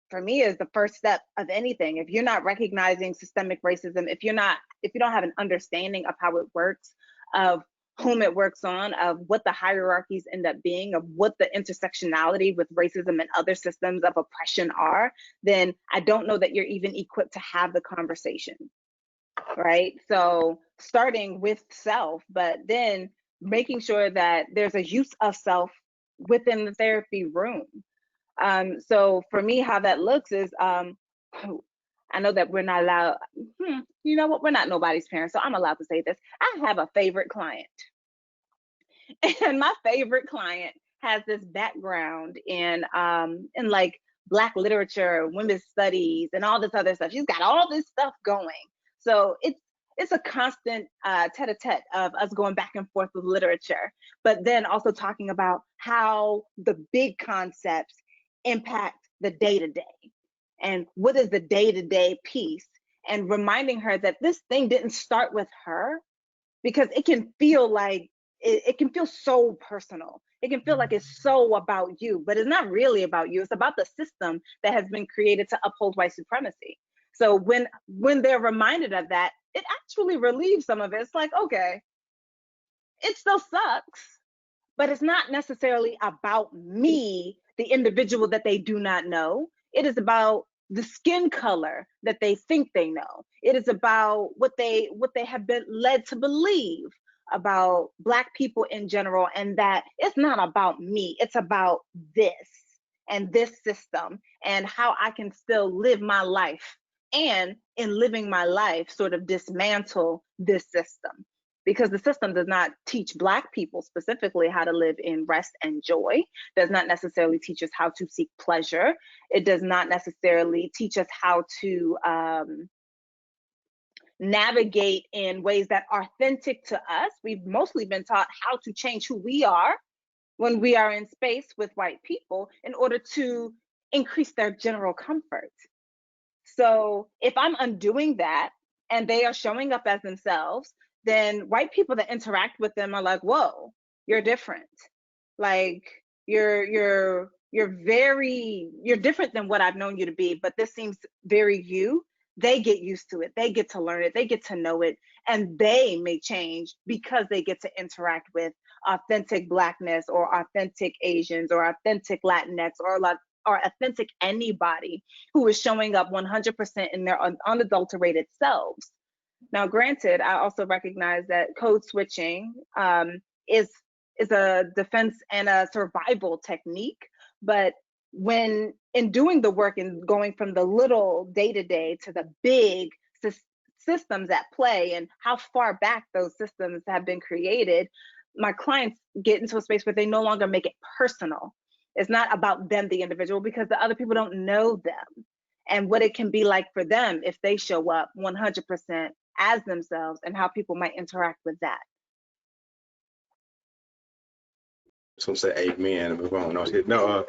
for me, is the first step of anything. If you're not recognizing systemic racism, if you don't have an understanding of how it works, of whom it works on, of what the hierarchies end up being, of what the intersectionality with racism and other systems of oppression are, then I don't know that you're even equipped to have the conversation, right? So starting with self, but then making sure that there's a use of self within the therapy room. So for me, how that looks is, I know that we're not allowed, you know what, we're not nobody's parents, so I'm allowed to say this. I have a favorite client. And my favorite client has this background in like Black literature, women's studies, and all this other stuff. She's got all this stuff going. So it's a constant tete-a-tete of us going back and forth with literature, but then also talking about how the big concepts impact the day-to-day and what is the day-to-day piece, and reminding her that this thing didn't start with her, because it can feel like it can feel so personal. It can feel like it's so about you, but it's not really about you. It's about the system that has been created to uphold white supremacy. So when they're reminded of that, it actually relieves some of it. It's like, okay, it still sucks, but it's not necessarily about me, the individual that they do not know. It is about the skin color that they think they know. It is about what they have been led to believe about Black people in general, and that it's not about me, it's about this and this system and how I can still live my life, and in living my life sort of dismantle this system. Because the system does not teach Black people specifically how to live in rest and joy, does not necessarily teach us how to seek pleasure. It does not necessarily teach us how to navigate in ways that are authentic to us. We've mostly been taught how to change who we are when we are in space with white people in order to increase their general comfort. So if I'm undoing that and they are showing up as themselves, then white people that interact with them are like, whoa, you're different. Like you're different than what I've known you to be, but this seems very you. They get used to it, they get to learn it, they get to know it, and they may change because they get to interact with authentic Blackness or authentic Asians or authentic Latinx or authentic anybody who is showing up 100% in their unadulterated selves. Now, granted, I also recognize that code switching is a defense and a survival technique, but when in doing the work and going from the little day-to-day to the big systems at play and how far back those systems have been created, my clients get into a space where they no longer make it personal. It's not about them, the individual, because the other people don't know them and what it can be like for them if they show up 100% as themselves, and how people might interact with that. So say amen and move on. No,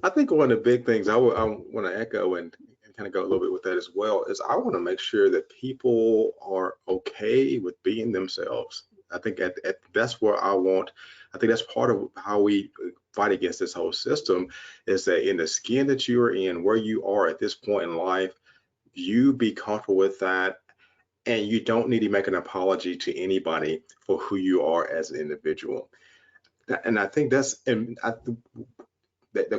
I think one of the big things I want to echo and kind of go a little bit with that as well is I want to make sure that people are okay with being themselves. I think that's where I think that's part of how we fight against this whole system, is that in the skin that you are in, where you are at this point in life, you be comfortable with that, and you don't need to make an apology to anybody for who you are as an individual. And I think that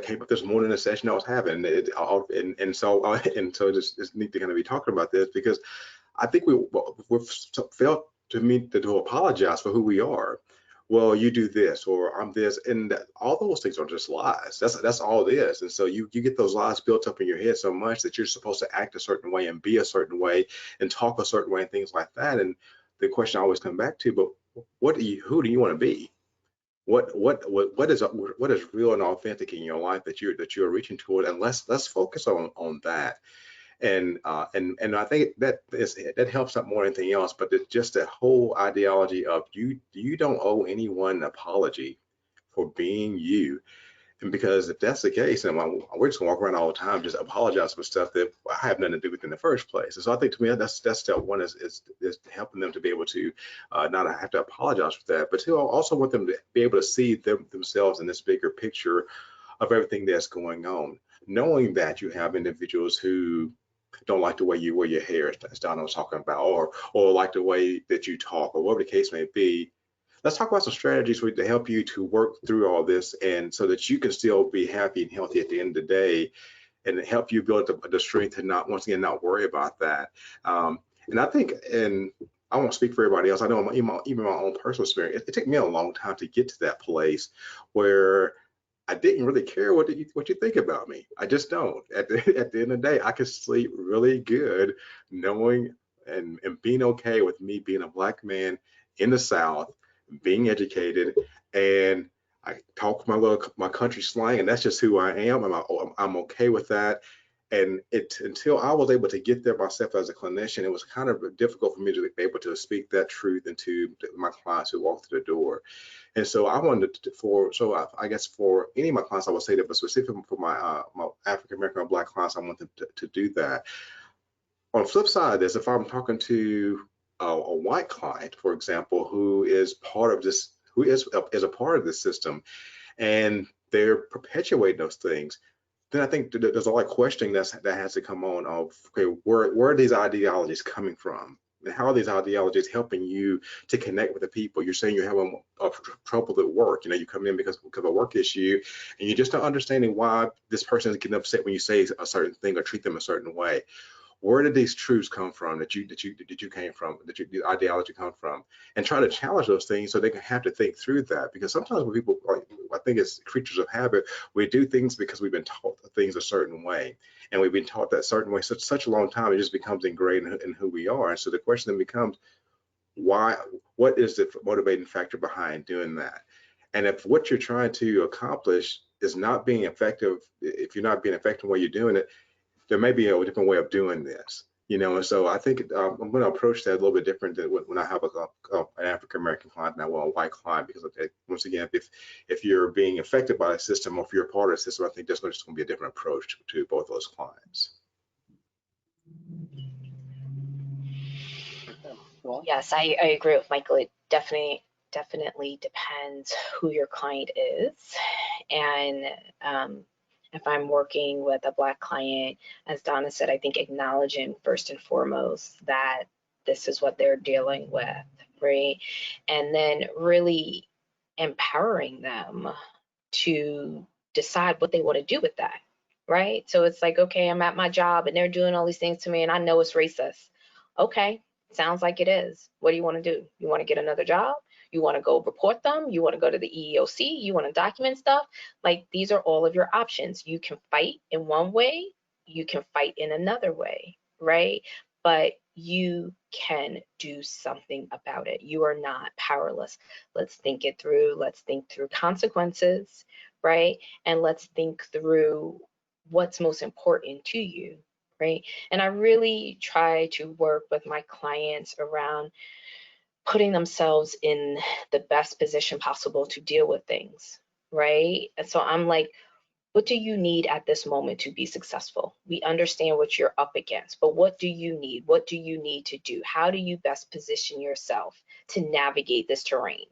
came up this morning in a session I was having, and so it's neat to kind of be talking about this, because I think we've felt to apologize for who we are. Well, you do this, or I'm this, and all those things are just lies. That's all it is. And so you get those lies built up in your head so much that you're supposed to act a certain way and be a certain way and talk a certain way and things like that. And the question I always come back to, but who do you want to be? What is real and authentic in your life that you're reaching toward? And let's focus on that. And I think that helps up more than anything else. But it's just the whole ideology of you don't owe anyone an apology for being you. And because if that's the case, then we're just gonna walk around all the time just apologize for stuff that I have nothing to do with in the first place. And so I think to me that's step one is helping them to be able to not have to apologize for that, but to also want them to be able to see themselves in this bigger picture of everything that's going on, knowing that you have individuals who don't like the way you wear your hair, as Donna was talking about, or like the way that you talk, or whatever the case may be. Let's talk about some strategies to help you to work through all this, and so that you can still be happy and healthy at the end of the day, and help you build the strength to not, once again, not worry about that. And I think, and I won't speak for everybody else, I know even my own personal experience, it took me a long time to get to that place where I didn't really care what you think about me. I just don't. At the end of the day, I could sleep really good knowing and being okay with me being a Black man in the South, being educated, and I talk my country slang, and that's just who I am. I'm okay with that. And until I was able to get there myself as a clinician, it was kind of difficult for me to be able to speak that truth into my clients who walk through the door. And so I wanted I guess for any of my clients, I would say that, but specifically for my African American or Black clients, I want them to do that. On the flip side of this, if I'm talking to a white client, for example, who is part of this, who is a part of this system, and they're perpetuating those things, then I think there's a lot of questioning that has to come on of, okay, where are these ideologies coming from? And how are these ideologies helping you to connect with the people? You're saying you're having trouble at work. You know, you come in because of a work issue, and you're just not understanding why this person is getting upset when you say a certain thing or treat them a certain way. Where did these truths come from that you came from, the ideology come from, and try to challenge those things so they can have to think through that. Because sometimes when people, I think as creatures of habit, we do things because we've been taught things a certain way, and we've been taught that certain way such a long time, it just becomes ingrained in who we are. And so the question then becomes, why? What is the motivating factor behind doing that? And if what you're trying to accomplish is not being effective, if you're not being effective in the way you're doing it, there may be a different way of doing this, you know. And so I think I'm going to approach that a little bit different than when I have an African American client and I want a white client, because once again, if you're being affected by the system, or if you're a part of the system, I think there's just going to be a different approach to both those clients. Yes, I agree with Michael. It definitely depends who your client is. And if I'm working with a Black client, as Donna said, I think acknowledging first and foremost that this is what they're dealing with, right? And then really empowering them to decide what they want to do with that, right? So it's like, okay, I'm at my job and they're doing all these things to me and I know it's racist. Okay, sounds like it is. What do you want to do? You want to get another job? You want to go report them? You want to go to the EEOC? You want to document stuff? Like, these are all of your options. You can fight in one way, you can fight in another way, right? But you can do something about it. You are not powerless. Let's think it through. Let's think through consequences, right? And let's think through what's most important to you, right? And I really try to work with my clients around putting themselves in the best position possible to deal with things, right? And so I'm like, what do you need at this moment to be successful? We understand what you're up against, but what do you need? What do you need to do? How do you best position yourself to navigate this terrain,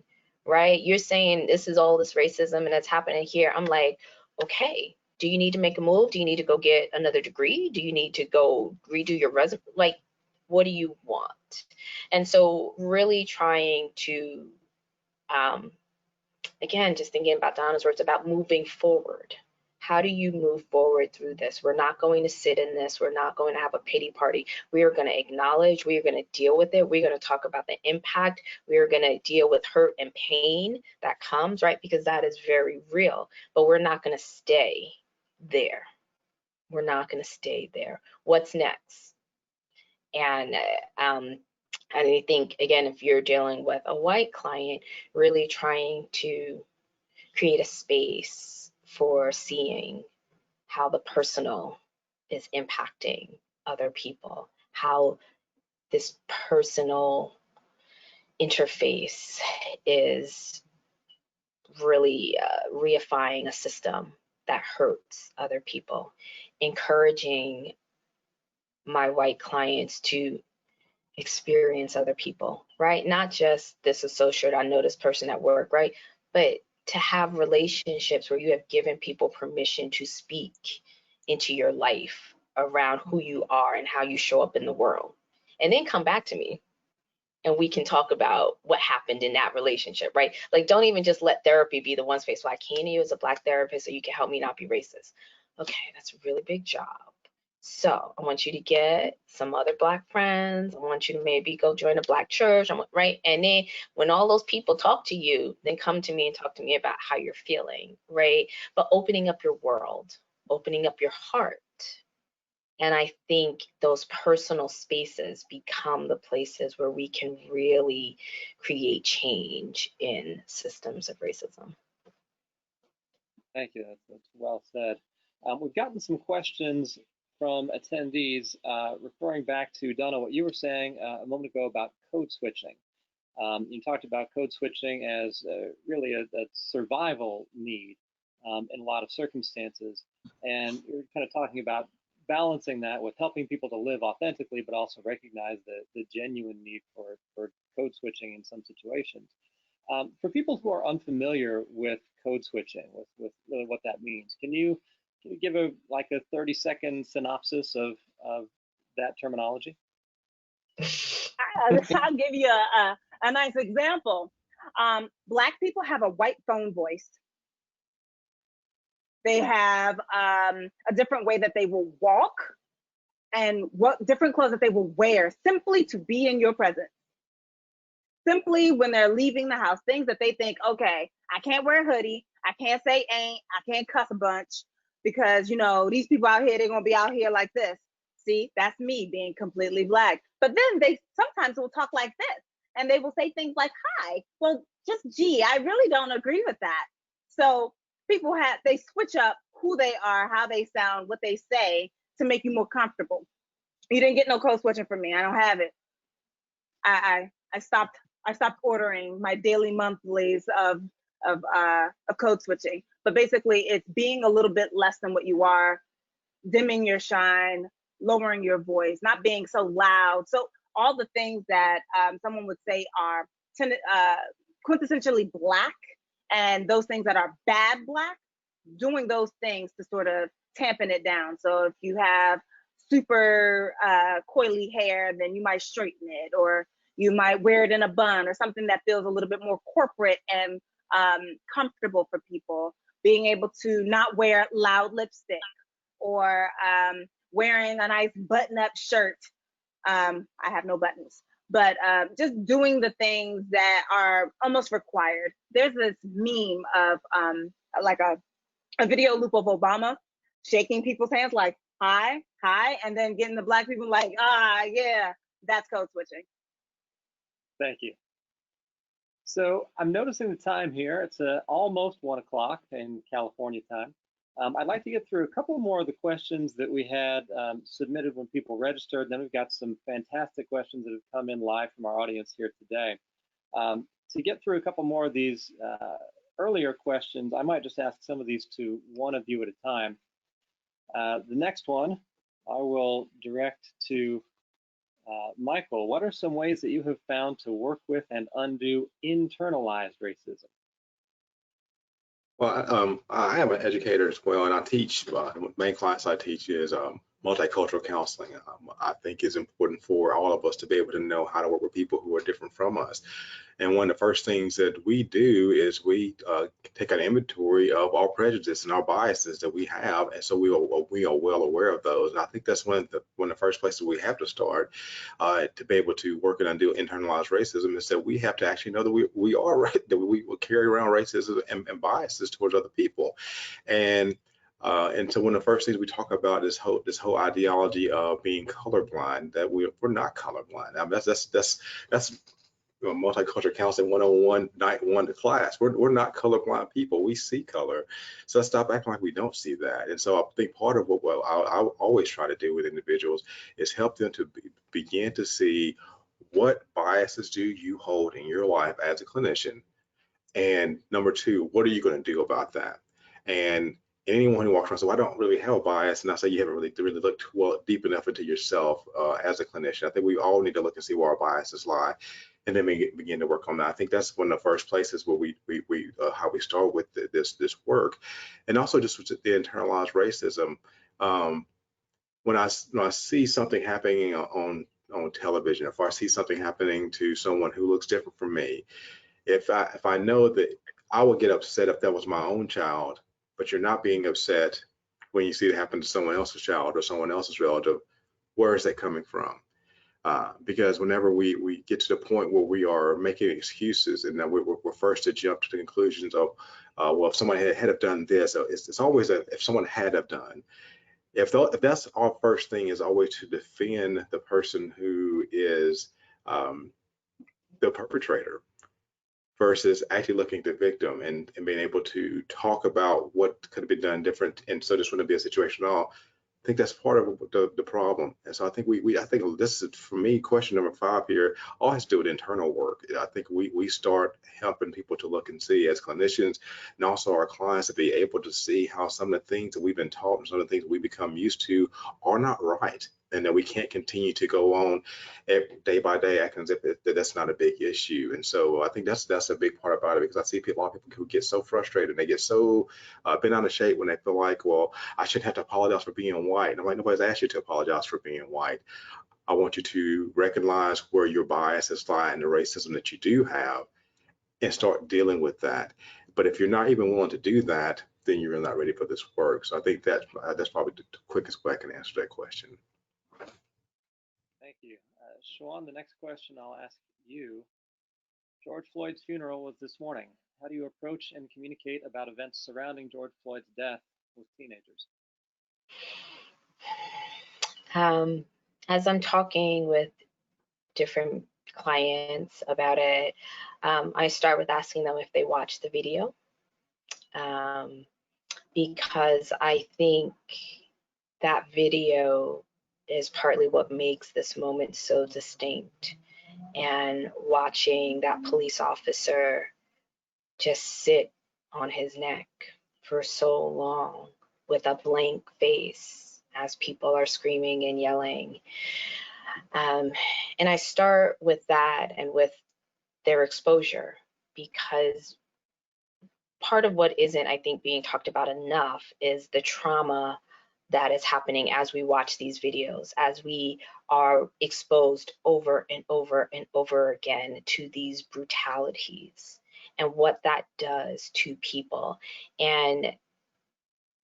right? You're saying this is all this racism and it's happening here. I'm like, okay, do you need to make a move? Do you need to go get another degree? Do you need to go redo your resume? Like, what do you want? And so really trying to, again, just thinking about Donna's words about moving forward. How do you move forward through this? We're not going to sit in this. We're not going to have a pity party. We are going to acknowledge, we are going to deal with it. We're going to talk about the impact. We are going to deal with hurt and pain that comes, right? Because that is very real, but we're not going to stay there. We're not going to stay there. What's next? And I think, again, if you're dealing with a white client, really trying to create a space for seeing how the personal is impacting other people, how this personal interface is really reifying a system that hurts other people, encouraging my white clients to experience other people, right? Not just this associate, I know this person at work, right? But to have relationships where you have given people permission to speak into your life around who you are and how you show up in the world. And then come back to me and we can talk about what happened in that relationship, right? Like, don't even just let therapy be the one space where I came to you as a Black therapist so you can help me not be racist. Okay, that's a really big job. So I want you to get some other Black friends. I want you to maybe go join a Black church, right? And then when all those people talk to you, then come to me and talk to me about how you're feeling, right? But opening up your world, opening up your heart. And I think those personal spaces become the places where we can really create change in systems of racism. Thank you. That's well said. We've gotten some questions from attendees referring back to, Donna, what you were saying a moment ago about code switching. You talked about code switching as really a survival need in a lot of circumstances. And you're kind of talking about balancing that with helping people to live authentically, but also recognize the genuine need for code switching in some situations. For people who are unfamiliar with code switching, with really what that means, can you give a 30-second synopsis of that terminology? I'll give you a nice example. Black people have a white phone voice. They have a different way that they will walk and what different clothes that they will wear simply to be in your presence. Simply when they're leaving the house, things that they think, okay, I can't wear a hoodie, I can't say ain't, I can't cuss a bunch because, you know, these people out here, they're gonna be out here like this. See, that's me being completely Black. But then they sometimes will talk like this and they will say things like, hi, well, just gee, I really don't agree with that. So people they switch up who they are, how they sound, what they say to make you more comfortable. You didn't get no code switching from me. I don't have it. I stopped ordering my daily monthlies of code switching. But basically it's being a little bit less than what you are, dimming your shine, lowering your voice, not being so loud. So all the things that someone would say are quintessentially Black, and those things that are bad Black, doing those things to sort of tampen it down. So if you have super coily hair, then you might straighten it, or you might wear it in a bun or something that feels a little bit more corporate and comfortable for people. Being able to not wear loud lipstick, or wearing a nice button-up shirt. I have no buttons. But just doing the things that are almost required. There's this meme of like a video loop of Obama shaking people's hands like, hi, hi, and then getting the Black people like, yeah, that's code switching. Thank you. So I'm noticing the time here. It's almost 1 o'clock in California time. I'd like to get through a couple more of the questions that we had submitted when people registered. Then we've got some fantastic questions that have come in live from our audience here today. To get through a couple more of these earlier questions, I might just ask some of these to one of you at a time. The next one I will direct to Michael. What are some ways that you have found to work with and undo internalized racism? Well, I am an educator as well, and I teach. The main class I teach is multicultural counseling. I think it's important for all of us to be able to know how to work with people who are different from us. And one of the first things that we do is we take an inventory of our prejudices and our biases that we have, and so we are well aware of those. And I think that's one of the first places we have to start to be able to work and undo internalized racism, is that we have to actually know that we are right, that we will carry around racism and biases towards other people. And so one of the first things we talk about is this whole ideology of being colorblind, that we're not colorblind. I mean, that's multicultural counseling 101, night 1 to class. We're not colorblind people. We see color. So let's stop acting like we don't see that. And so I think part of what I always try to do with individuals is help them to begin to see what biases do you hold in your life as a clinician, And number two, what are you going to do about that? And anyone who walks around says, well, I don't really have a bias, and I say you haven't really looked well deep enough into yourself as a clinician. I think we all need to look and see where our biases lie, and then we begin to work on that. I think that's one of the first places where how we start with this work, and also just with the internalized racism. When I see something happening on television, if I see something happening to someone who looks different from me, if I know that I would get upset if that was my own child, but you're not being upset when you see it happen to someone else's child or someone else's relative, where is that coming from? Because whenever we get to the point where we are making excuses and that we're first to jump to the conclusions of, well, if someone had have done this, it's always if someone had have done. If that's our first thing, is always to defend the person who is the perpetrator, versus actually looking at the victim and being able to talk about what could have been done different, and so this wouldn't be a situation at all. I think that's part of the problem. And so I think I think this is, for me, question number 5 here, all has to do with internal work. I think we start helping people to look and see as clinicians, and also our clients, to be able to see how some of the things that we've been taught and some of the things we become used to are not right, and that we can't continue to go on day by day acting as if that's not a big issue. And so I think that's a big part about it, because I see a lot of people who get so frustrated and they get so bent out of shape when they feel like, well, I shouldn't have to apologize for being white. And I'm like, nobody's asked you to apologize for being white. I want you to recognize where your biases lie and the racism that you do have, and start dealing with that. But if you're not even willing to do that, then you're not ready for this work. So I think that's probably the quickest way I can answer that question. Thank you. Shawan, the next question I'll ask you. George Floyd's funeral was this morning. How do you approach and communicate about events surrounding George Floyd's death with teenagers? As I'm talking with different clients about it, I start with asking them if they watched the video, because I think that video is partly what makes this moment so distinct. And watching that police officer just sit on his neck for so long with a blank face as people are screaming and yelling. And I start with that and with their exposure, because part of what isn't, I think, being talked about enough is the trauma that is happening as we watch these videos, as we are exposed over and over and over again to these brutalities, and what that does to people, and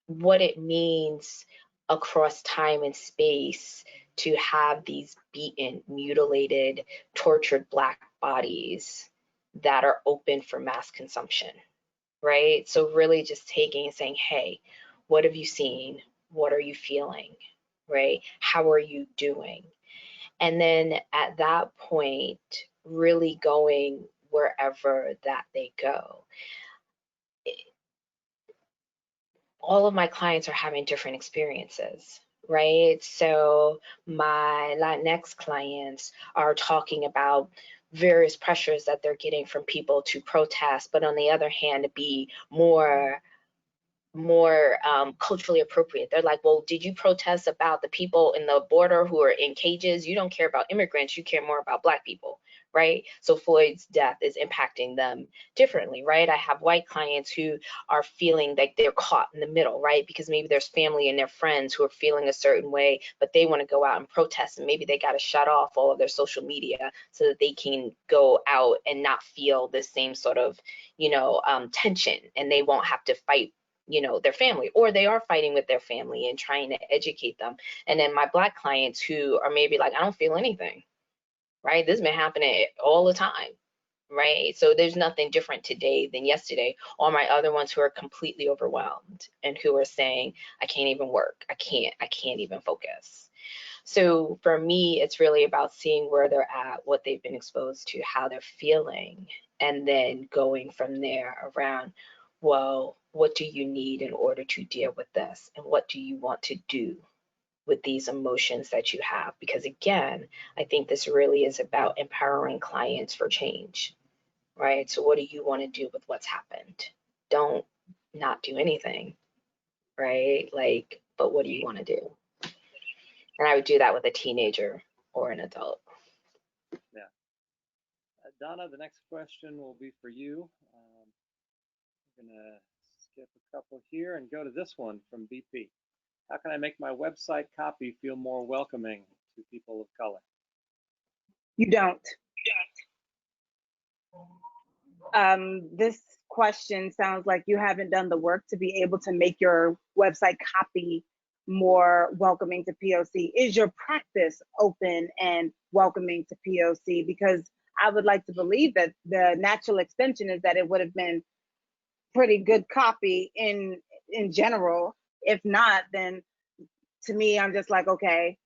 what it means across time and space to have these beaten, mutilated, tortured Black bodies that are open for mass consumption, right? So really just taking and saying, hey, what have you seen? What are you feeling, right? How are you doing? And then at that point, really going wherever that they go. All of my clients are having different experiences, right? So my Latinx clients are talking about various pressures that they're getting from people to protest, but on the other hand, to be more culturally appropriate. They're like, well, did you protest about the people in the border who are in cages? You don't care about immigrants, you care more about Black people, right? So Floyd's death is impacting them differently, right? I have white clients who are feeling like they're caught in the middle, right? Because maybe there's family and their friends who are feeling a certain way, but they want to go out and protest, and maybe they got to shut off all of their social media so that they can go out and not feel the same sort of, tension, and they won't have to fight their family, or they are fighting with their family and trying to educate them. And then my Black clients who are maybe like, I don't feel anything, right? This has been happening all the time, right? So there's nothing different today than yesterday. Or my other ones who are completely overwhelmed and who are saying, I can't even work. I can't even focus. So for me, it's really about seeing where they're at, what they've been exposed to, how they're feeling, and then going from there around, well, what do you need in order to deal with this? And what do you want to do with these emotions that you have? Because again, I think this really is about empowering clients for change. right? So what do you want to do with what's happened? Don't not do anything, right? Like, but what do you want to do? And I would do that with a teenager or an adult. Yeah. Donna, the next question will be for you. I'm going to skip a couple here and go to this one from BP. How can I make my website copy feel more welcoming to people of color? You don't. This question sounds like you haven't done the work to be able to make your website copy more welcoming to POC. Is your practice open and welcoming to POC? Because I would like to believe that the natural extension is that it would have been pretty good copy in general. If not, then to me, I'm just like, okay,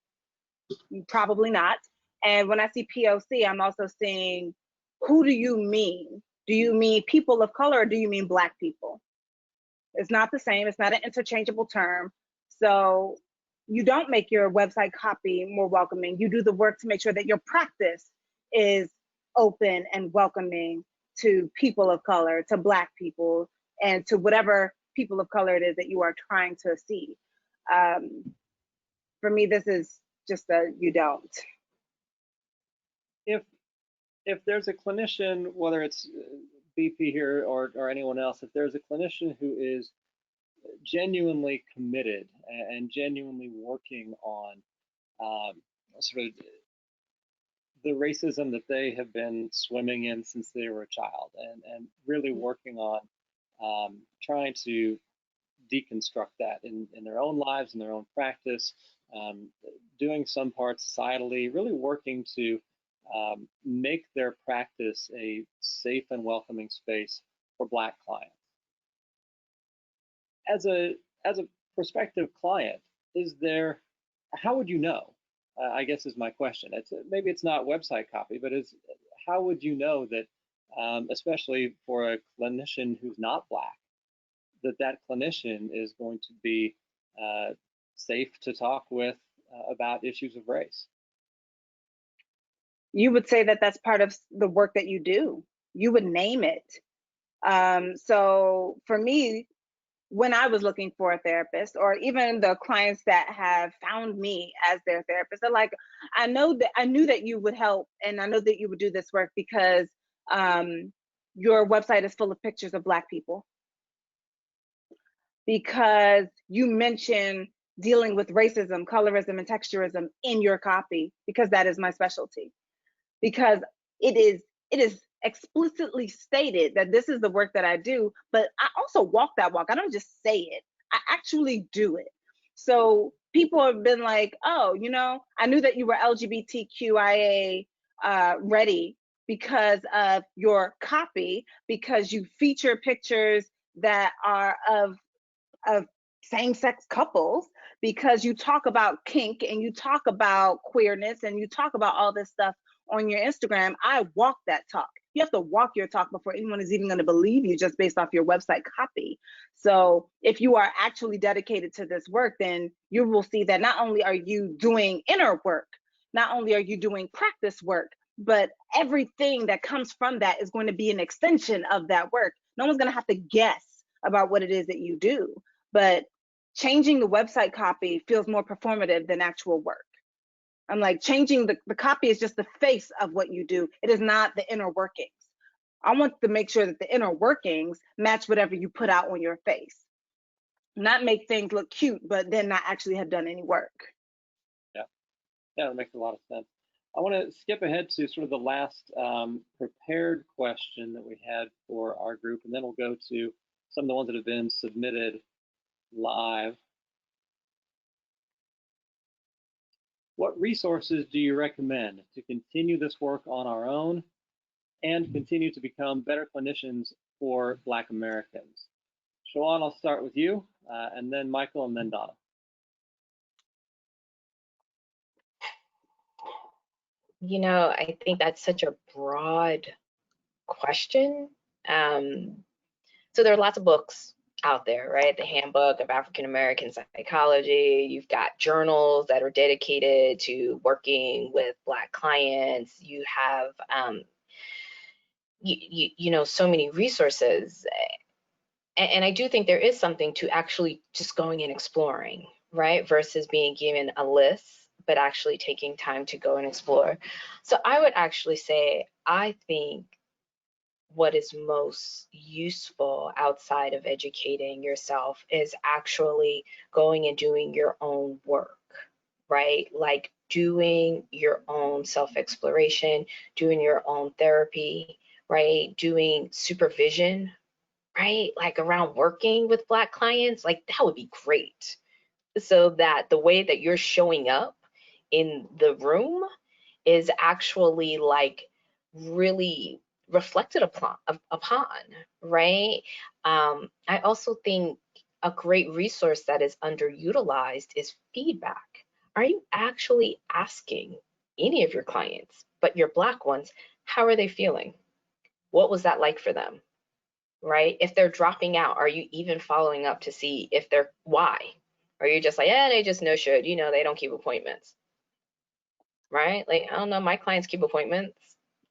probably not. And when I see POC, I'm also seeing, who do you mean? Do you mean people of color, or do you mean Black people? It's not the same. It's not an interchangeable term. So you don't make your website copy more welcoming. You do the work to make sure that your practice is open and welcoming to people of color, to Black people, and to whatever people of color it is that you are trying to see. For me, this is just a you don't. If there's a clinician, whether it's BP here or anyone else, if there's a clinician who is genuinely committed and genuinely working on sort of the racism that they have been swimming in since they were a child, and really working on trying to deconstruct that in their own lives, in their own practice, doing some parts societally, really working to make their practice a safe and welcoming space for Black clients. As a prospective client, how would you know? I guess is my question. Maybe it's not website copy, but how would you know that, especially for a clinician who's not Black, that clinician is going to be safe to talk with about issues of race? You would say that that's part of the work that you do. You would name it. So for me, when I was looking for a therapist, or even the clients that have found me as their therapist, they're like, I knew that you would help, and I know that you would do this work because your website is full of pictures of Black people. Because you mention dealing with racism, colorism, and texturism in your copy, because that is my specialty. Because it is explicitly stated that this is the work that I do, but I also walk that walk. I don't just say it, I actually do it. So people have been like, oh, I knew that you were LGBTQIA ready because of your copy, because you feature pictures that are of same-sex couples, because you talk about kink and you talk about queerness and you talk about all this stuff on your Instagram. I walk that talk. You have to walk your talk before anyone is even going to believe you just based off your website copy. So if you are actually dedicated to this work, then you will see that not only are you doing inner work, not only are you doing practice work, but everything that comes from that is going to be an extension of that work. No one's going to have to guess about what it is that you do. But changing the website copy feels more performative than actual work. I'm like, changing the copy is just the face of what you do. It is not the inner workings. I want to make sure that the inner workings match whatever you put out on your face. Not make things look cute, but then not actually have done any work. Yeah, that makes a lot of sense. I want to skip ahead to sort of the last prepared question that we had for our group, and then we'll go to some of the ones that have been submitted live. What resources do you recommend to continue this work on our own and continue to become better clinicians for Black Americans? Shawan, I'll start with you, and then Michael, and then Donna. I think that's such a broad question. So there are lots of books out there, right? The Handbook of African American Psychology. You've got journals that are dedicated to working with Black clients. You have, you know, so many resources. And I do think there is something to actually just going and exploring, right? Versus being given a list, but actually taking time to go and explore. So I would actually say, I think what is most useful outside of educating yourself is actually going and doing your own work, right? Like doing your own self-exploration, doing your own therapy, right? Doing supervision, right? Like around working with Black clients, like that would be great. So that the way that you're showing up in the room is actually like really reflected upon, right? I also think a great resource that is underutilized is feedback. Are you actually asking any of your clients, but your Black ones, how are they feeling? What was that like for them? Right? If they're dropping out, are you even following up to see if they're why? Or you're just like, yeah, they just no showed, you know, they don't keep appointments, right? Like, I don't know, my clients keep appointments,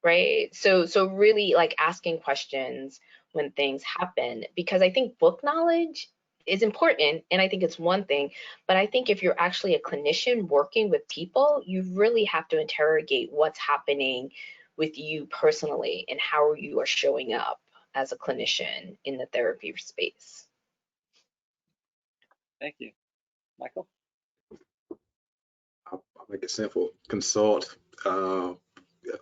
right? So really like asking questions when things happen, because I think book knowledge is important, and I think it's one thing, but I think if you're actually a clinician working with people, you really have to interrogate what's happening with you personally and how you are showing up as a clinician in the therapy space. Thank you. Michael? I'll make it simple. Consult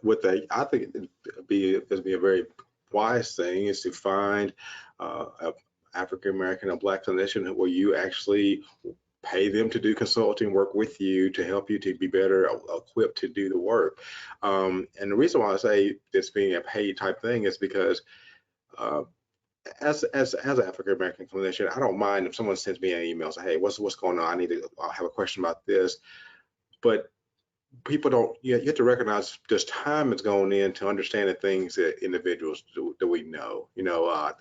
with I think it'd be a very wise thing is to find a African American or Black clinician where you actually pay them to do consulting work with you to help you to be better equipped to do the work. And the reason why I say this being a paid type thing is because as an African American clinician, I don't mind if someone sends me an email say, hey, what's going on? I have a question about this. But people don't, you have to recognize just time has gone in to understand the things that individuals do, that we know. You know, I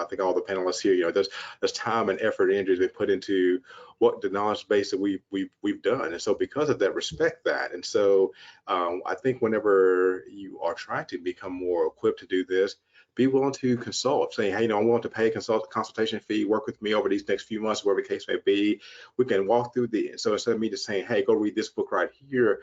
think all the panelists here, you know, there's time and effort and energy been put into what the knowledge base that we've done. And so because of that, respect that. And so I think whenever you are trying to become more equipped to do this, be willing to consult, saying, hey, you know, I want to pay a consultation fee, work with me over these next few months, whatever the case may be. We can walk through so instead of me just saying, hey, go read this book right here,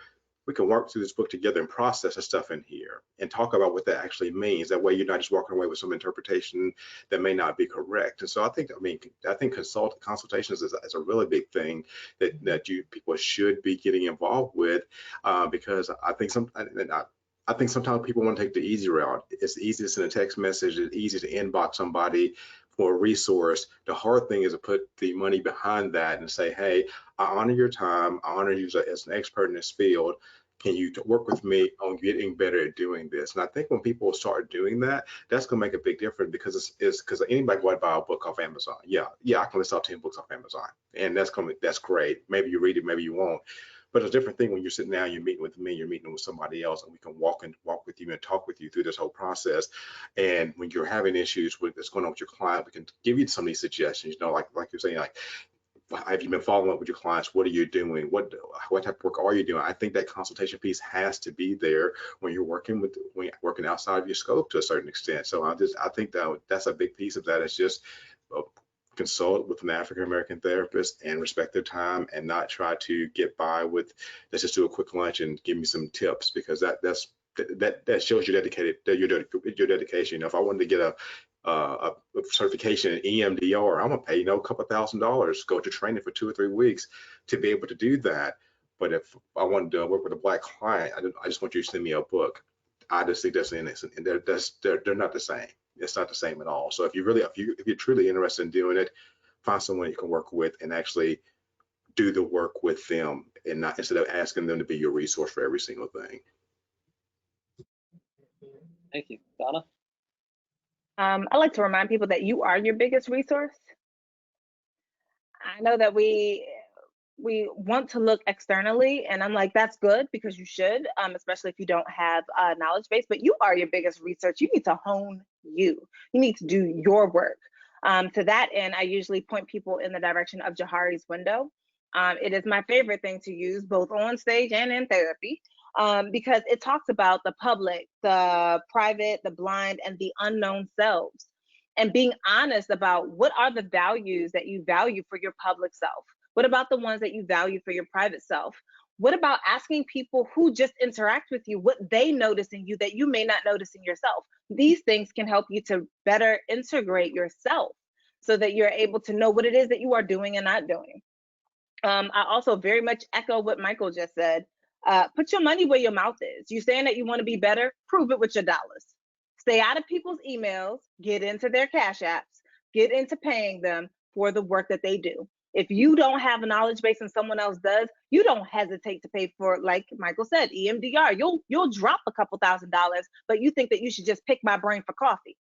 we can work through this book together and process the stuff in here and talk about what that actually means. That way you're not just walking away with some interpretation that may not be correct. And so I think consultations is a really big thing that people should be getting involved with because I think sometimes people want to take the easy route. It's easy to send a text message. It's easy to inbox somebody for a resource. The hard thing is to put the money behind that and say, hey, I honor your time. I honor you as an expert in this field. Can you work with me on getting better at doing this? And I think when people start doing that, that's going to make a big difference because it's because anybody can buy a book off Amazon. Yeah, I can list out 10 books off Amazon, and that's great. Maybe you read it, maybe you won't. But it's a different thing when you're sitting down, you're meeting with me, you're meeting with somebody else, and we can walk with you and talk with you through this whole process. And when you're having issues with what's going on with your client, we can give you some of these suggestions. You know, like you're saying, like, have you been following up with your clients? What are you doing? What type of work are you doing? I think that consultation piece has to be there when you're working outside of your scope to a certain extent. So I think that's a big piece of that. It's just consult with an African American therapist and respect their time and not try to get by with, let's just do a quick lunch and give me some tips, because that shows your dedication. If I wanted to get a certification in EMDR, I'm gonna pay a couple $1,000, go to training for 2 or 3 weeks to be able to do that. But if I wanted to work with a Black client, I just want you to send me a book. I just think that's innocent, and they're not the same. It's not the same at all. So if you're truly interested in doing it, find someone you can work with and actually do the work with them, and not instead of asking them to be your resource for every single thing. Thank you. Donna? I like to remind people that you are your biggest resource. I know that we want to look externally, and I'm like, that's good, because you should, especially if you don't have a knowledge base, but you are your biggest research. You need to hone you need to do your work. To that end, I usually point people in the direction of Johari's window. It is my favorite thing to use both on stage and in therapy. because it talks about the public, the private, the blind, and the unknown selves. And being honest about what are the values that you value for your public self? What about the ones that you value for your private self? What about asking people who just interact with you what they notice in you that you may not notice in yourself? These things can help you to better integrate yourself so that you're able to know what it is that you are doing and not doing. I also very much echo what Michael just said. Put your money where your mouth is. You're saying that you want to be better, prove it with your dollars. Stay out of people's emails, get into their Cash Apps, get into paying them for the work that they do. If you don't have a knowledge base and someone else does, you don't hesitate to pay for, like Michael said, EMDR. You'll drop a couple $1,000, but you think that you should just pick my brain for coffee.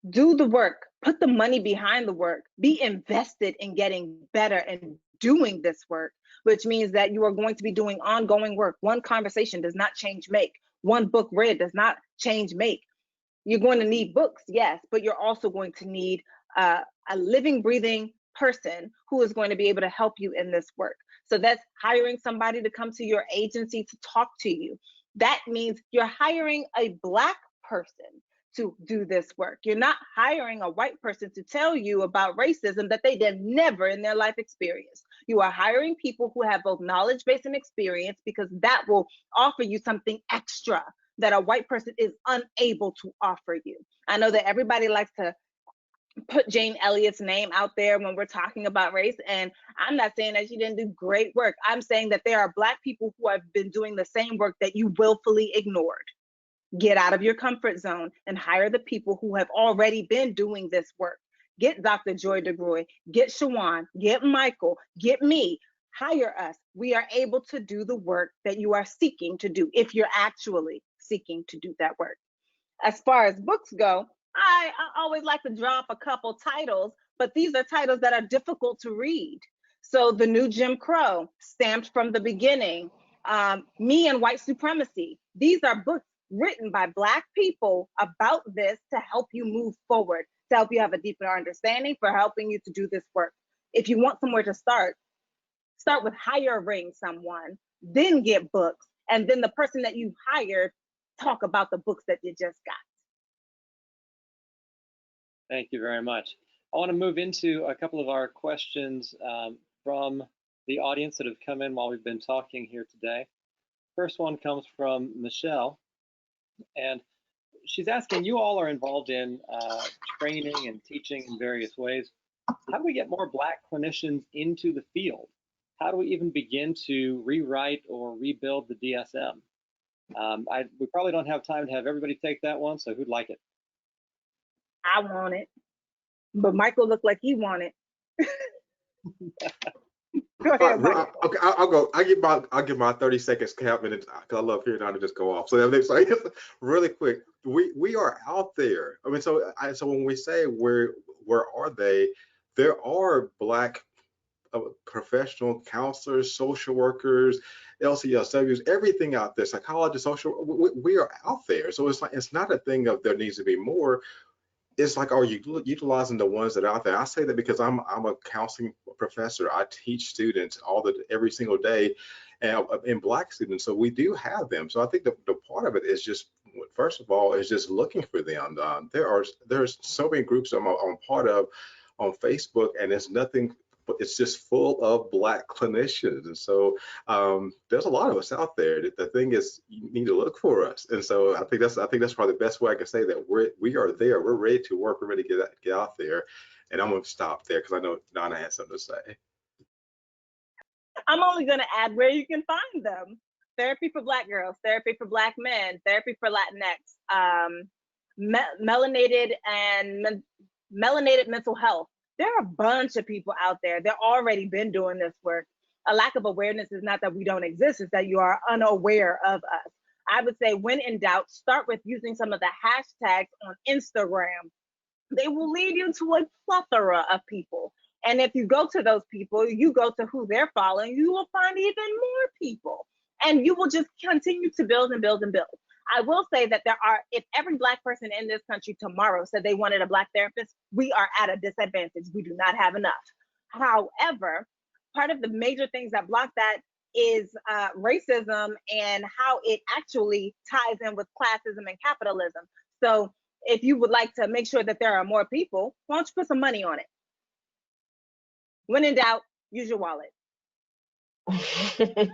Do the work, put the money behind the work, be invested in getting better and doing this work, which means that you are going to be doing ongoing work. One conversation does not change make. One book read does not change make. You're going to need books, yes, but you're also going to need a living, breathing person who is going to be able to help you in this work. So that's hiring somebody to come to your agency to talk to you. That means you're hiring a Black person to do this work. You're not hiring a white person to tell you about racism that they have never in their life experienced. You are hiring people who have both knowledge base and experience, because that will offer you something extra that a white person is unable to offer you. I know that everybody likes to put Jane Elliott's name out there when we're talking about race, and I'm not saying that she didn't do great work. I'm saying that there are Black people who have been doing the same work that you willfully ignored. Get out of your comfort zone and hire the people who have already been doing this work. Get Dr. Joy DeGroy, get Shawan, get Michael, get me. Hire us. We are able to do the work that you are seeking to do, if you're actually seeking to do that work. As far as books go, I always like to drop a couple titles, but these are titles that are difficult to read. So The New Jim Crow, Stamped from the Beginning, Me and White Supremacy. These are books written by Black people about this to help you move forward, to help you have a deeper understanding, for helping you to do this work. If you want somewhere to start with hiring someone, then get books, and then the person that you hired talk about the books that you just got. Thank you very much. I want to move into a couple of our questions from the audience that have come in while we've been talking here today. First one comes from Michelle, and she's asking, you all are involved in training and teaching in various ways. How do we get more Black clinicians into the field? How do we even begin to rewrite or rebuild the DSM? We probably don't have time to have everybody take that one, so who'd like it? I want it, but Michael looked like he wanted. Go ahead, Michael. Okay, I'll go. I'll give my 30 seconds cap minutes, because I love hearing Donna just go off. So everything's like really quick. We are out there. I mean, so when we say where are they, there are Black professional counselors, social workers, LCSWs, everything out there, psychologists, social. We are out there. So it's not a thing of there needs to be more. It's like, are you utilizing the ones that are out there? I say that because I'm a counseling professor. I teach students every single day, and Black students. So we do have them. So I think the part of it is just, first of all, is just looking for them. There's so many groups I'm part of on Facebook, and it's nothing. It's just full of Black clinicians, and so there's a lot of us out there. The thing is, you need to look for us, and so I think that's probably the best way I can say that we are there. We're ready to work. We're ready to get out there, and I'm going to stop there because I know Donna has something to say. I'm only going to add where you can find them: therapy for Black girls, therapy for Black men, therapy for Latinx, melanated mental health. There are a bunch of people out there. They've already been doing this work. A lack of awareness is not that we don't exist, it's that you are unaware of us. I would say, when in doubt, start with using some of the hashtags on Instagram. They will lead you to a plethora of people. And if you go to those people, you go to who they're following, you will find even more people. And you will just continue to build and build and build. I will say that if every Black person in this country tomorrow said they wanted a Black therapist, we are at a disadvantage. We do not have enough. However, part of the major things that block that is racism and how it actually ties in with classism and capitalism. So if you would like to make sure that there are more people, why don't you put some money on it? When in doubt, use your wallet. The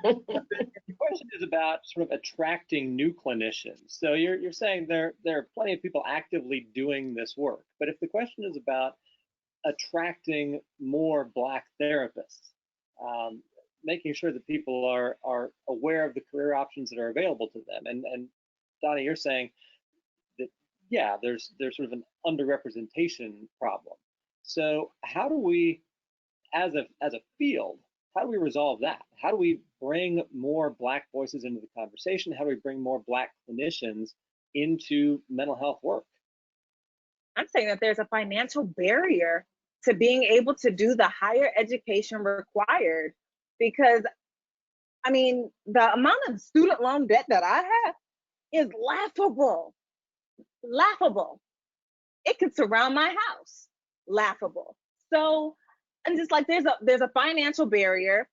question is about sort of attracting new clinicians. So you're saying there are plenty of people actively doing this work, but if the question is about attracting more Black therapists, making sure that people are aware of the career options that are available to them, and Donna, you're saying that yeah, there's sort of an underrepresentation problem. So how do we, as a field, how do we resolve that? How do we bring more Black voices into the conversation? How do we bring more Black clinicians into mental health work? I'm saying that there's a financial barrier to being able to do the higher education required, because I mean, the amount of student loan debt that I have is laughable. Laughable. It could surround my house. Laughable. So, and just like there's a financial barrier.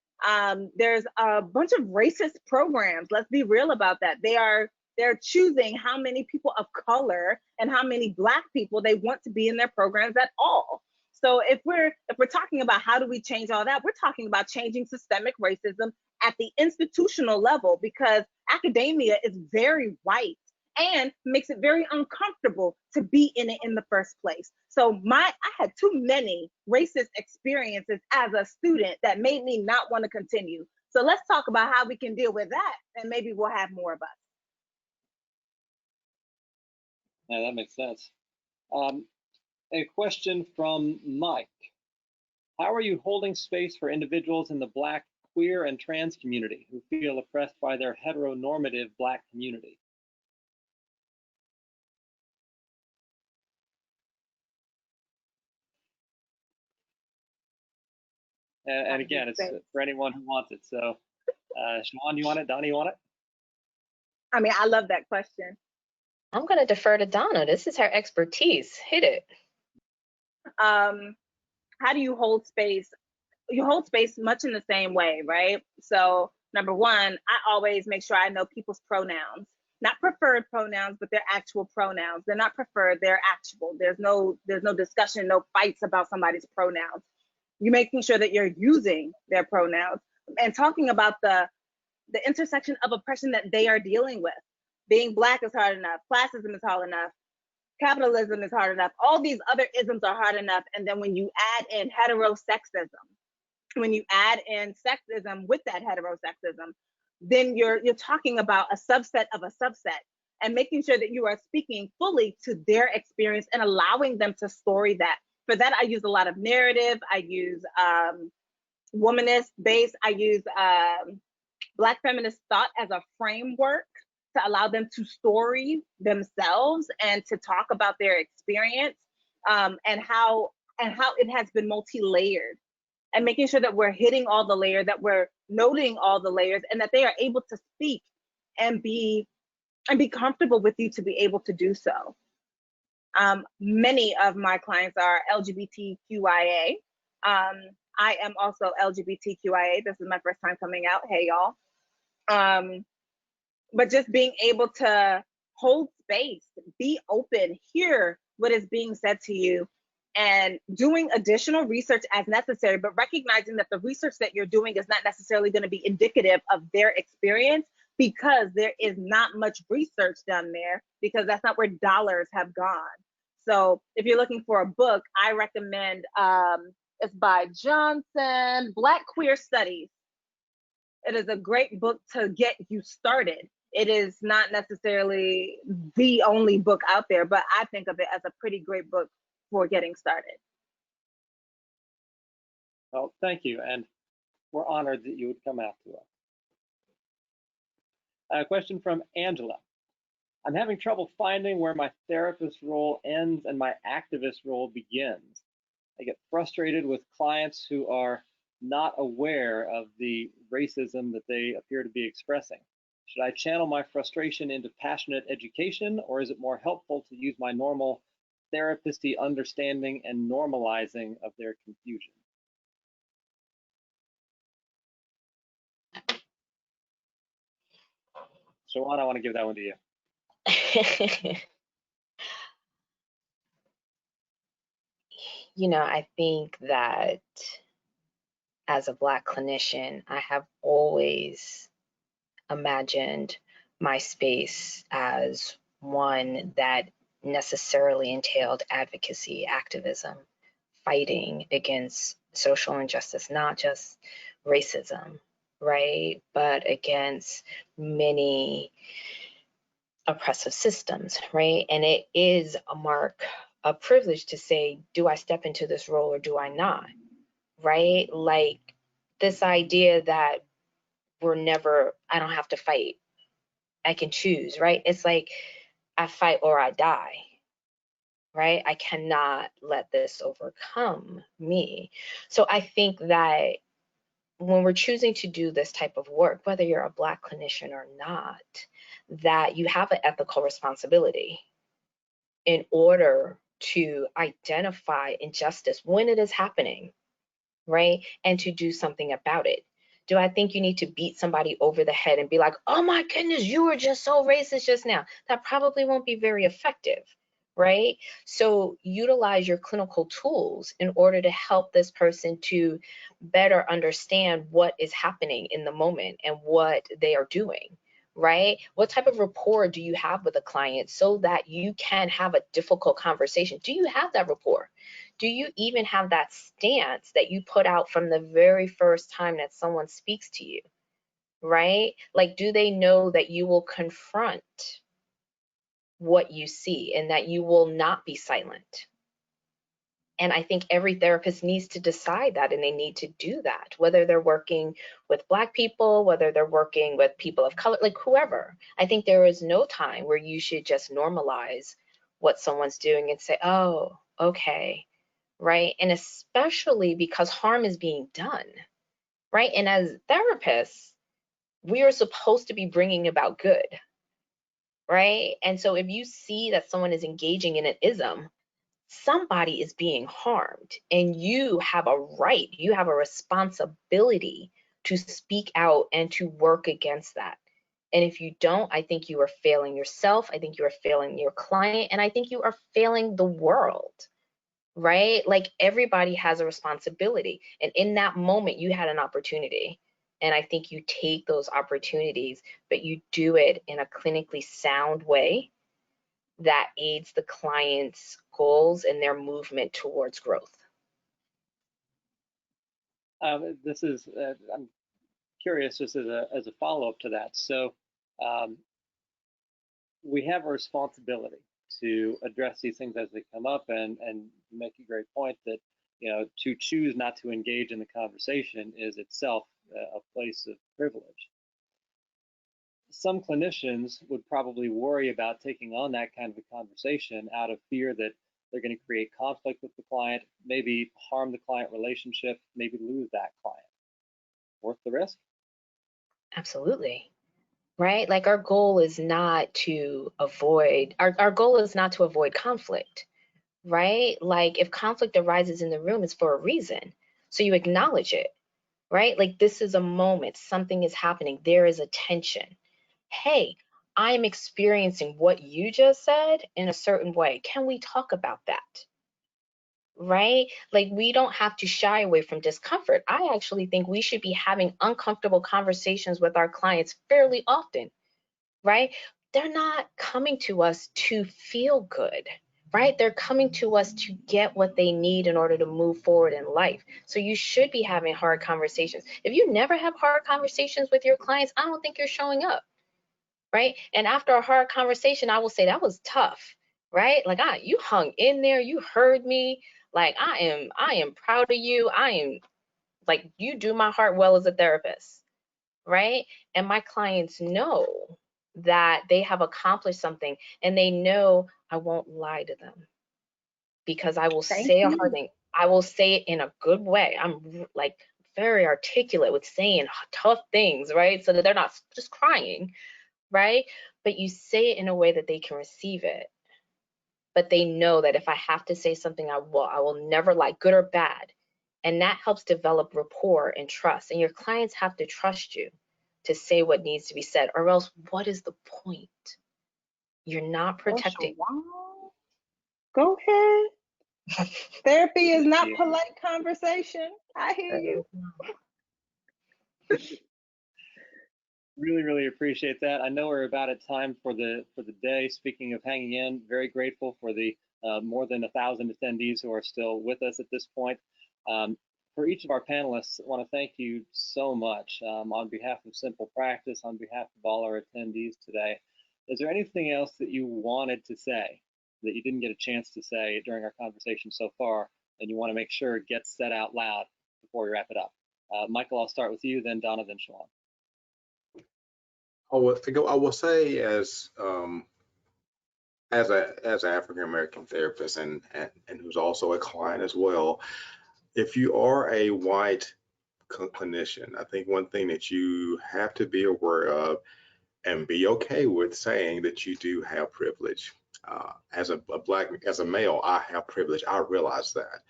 There's a bunch of racist programs. Let's be real about that. They're choosing how many people of color and how many Black people they want to be in their programs at all. So if we're talking about how do we change all that, we're talking about changing systemic racism at the institutional level, because academia is very white and makes it very uncomfortable to be in it in the first place. So I had too many racist experiences as a student that made me not want to continue. So let's talk about how we can deal with that, and maybe we'll have more of us. Yeah, that makes sense. A question from Mike. How are you holding space for individuals in the Black, queer, and trans community who feel oppressed by their heteronormative Black community? And again, it's for anyone who wants it. So, Shawan, you want it? Donna, you want it? I mean, I love that question. I'm going to defer to Donna. This is her expertise. Hit it. How do you hold space? You hold space much in the same way, right? So number one, I always make sure I know people's pronouns, not preferred pronouns, but their actual pronouns. They're not preferred, they're actual. There's no discussion, no fights about somebody's pronouns. You're making sure that you're using their pronouns and talking about the intersection of oppression that they are dealing with. Being Black is hard enough, classism is hard enough, capitalism is hard enough, all these other isms are hard enough. And then when you add in heterosexism, when you add in sexism with that heterosexism, then you're talking about a subset of a subset, and making sure that you are speaking fully to their experience and allowing them to story that. For that, I use a lot of narrative. I use womanist base. I use Black feminist thought as a framework to allow them to story themselves and to talk about their experience, and how it has been multi-layered, and making sure that we're hitting all the layers, that we're noting all the layers, and that they are able to speak and be comfortable with you to be able to do so. Many of my clients are LGBTQIA. I am also LGBTQIA. This is my first time coming out. Hey, y'all. But just being able to hold space, be open, hear what is being said to you, and doing additional research as necessary, but recognizing that the research that you're doing is not necessarily going to be indicative of their experience, because there is not much research done there, because that's not where dollars have gone. So if you're looking for a book, I recommend, it's by Johnson, Black Queer Studies. It is a great book to get you started. It is not necessarily the only book out there, but I think of it as a pretty great book for getting started. Well, thank you, and we're honored that you would come out to us. A question from Angela. I'm having trouble finding where my therapist role ends and my activist role begins. I get frustrated with clients who are not aware of the racism that they appear to be expressing. Should I channel my frustration into passionate education, or is it more helpful to use my normal therapist-y understanding and normalizing of their confusion? Shawan, I want to give that one to you. You know, I think that as a Black clinician, I have always imagined my space as one that necessarily entailed advocacy, activism, fighting against social injustice, not just racism, right? But against many oppressive systems, right? And it is a mark of privilege to say, do I step into this role or do I not, right? Like this idea that I don't have to fight, I can choose, right? It's like I fight or I die, right? I cannot let this overcome me. So I think that when we're choosing to do this type of work, whether you're a Black clinician or not, that you have an ethical responsibility in order to identify injustice when it is happening, right? And to do something about it. Do I think you need to beat somebody over the head and be like, oh my goodness, you were just so racist just now? That probably won't be very effective, right? So utilize your clinical tools in order to help this person to better understand what is happening in the moment and what they are doing, right? What type of rapport do you have with a client so that you can have a difficult conversation? Do you have that rapport? Do you even have that stance that you put out from the very first time that someone speaks to you, right? Like, do they know that you will confront what you see and that you will not be silent? And I think every therapist needs to decide that, and they need to do that, whether they're working with Black people, whether they're working with people of color, like whoever. I think there is no time where you should just normalize what someone's doing and say, oh, okay, right? And especially because harm is being done, right? And as therapists, we are supposed to be bringing about good, right? And so if you see that someone is engaging in an ism, somebody is being harmed, and you have a right, you have a responsibility to speak out and to work against that. And if you don't, I think you are failing yourself, I think you are failing your client, and I think you are failing the world, right? Like everybody has a responsibility. And in that moment, you had an opportunity. And I think you take those opportunities, but you do it in a clinically sound way that aids the client's goals and their movement towards growth. This is, I'm curious just as a follow-up to that. So we have a responsibility to address these things as they come up, and make a great point that, you know, to choose not to engage in the conversation is itself a place of privilege. Some clinicians would probably worry about taking on that kind of a conversation out of fear that they're going to create conflict with the client, maybe harm the client relationship, maybe lose that client. Worth the risk? Absolutely. Right? Like our goal is not to avoid, our goal is not to avoid conflict, right? Like if conflict arises in the room, it's for a reason. So you acknowledge it, right? Like this is a moment, something is happening, there is a tension. Hey, I'm experiencing what you just said in a certain way. Can we talk about that? Right? Like we don't have to shy away from discomfort. I actually think we should be having uncomfortable conversations with our clients fairly often, right? They're not coming to us to feel good, right? They're coming to us to get what they need in order to move forward in life. So you should be having hard conversations. If you never have hard conversations with your clients, I don't think you're showing up, right? And after a hard conversation, I will say that was tough, right? Like you hung in there, you heard me. Like I am proud of you. I am like, you do my heart well as a therapist, right? And my clients know that they have accomplished something, and they know I won't lie to them because I will say a hard thing. I will say it in a good way. I'm like very articulate with saying tough things, right? So that they're not just crying, right? But you say it in a way that they can receive it. But they know that if I have to say something, I will never lie, good or bad. And that helps develop rapport and trust. And your clients have to trust you to say what needs to be said, or else what is the point? You're not protecting. Go ahead. Therapy is not Yeah. polite conversation. I hear you. Really, really appreciate that. I know we're about at time for the day. Speaking of hanging in, very grateful for the more than 1,000 attendees who are still with us at this point. For each of our panelists, I want to thank you so much on behalf of SimplePractice, on behalf of all our attendees today. Is there anything else that you wanted to say that you didn't get a chance to say during our conversation so far, and you want to make sure it gets said out loud before we wrap it up? Michael, I'll start with you, then Donna, then Shawan. I will say, as an African American therapist and who's also a client as well, if you are a white clinician, I think one thing that you have to be aware of and be okay with saying that you do have privilege. As a male, I have privilege. I realize that.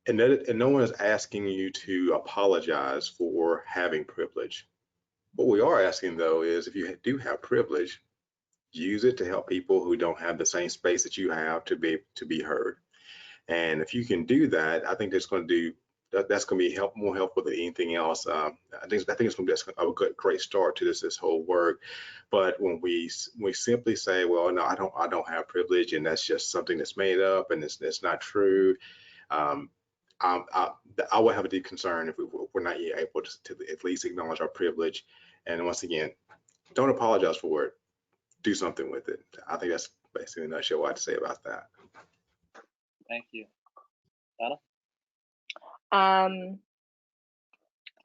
And no one is asking you to apologize for having privilege. What we are asking, though, is if you do have privilege, use it to help people who don't have the same space that you have to be heard. And if you can do that, I think that's going to be more helpful than anything else. I think it's going to be a great start to this whole work. But when we simply say, well, no, I don't have privilege, and that's just something that's made up, and it's not true. I would have a deep concern if we're not yet able to at least acknowledge our privilege. And once again, don't apologize for it. Do something with it. I think that's basically in a nutshell what I have to say about that. Thank you. Donna?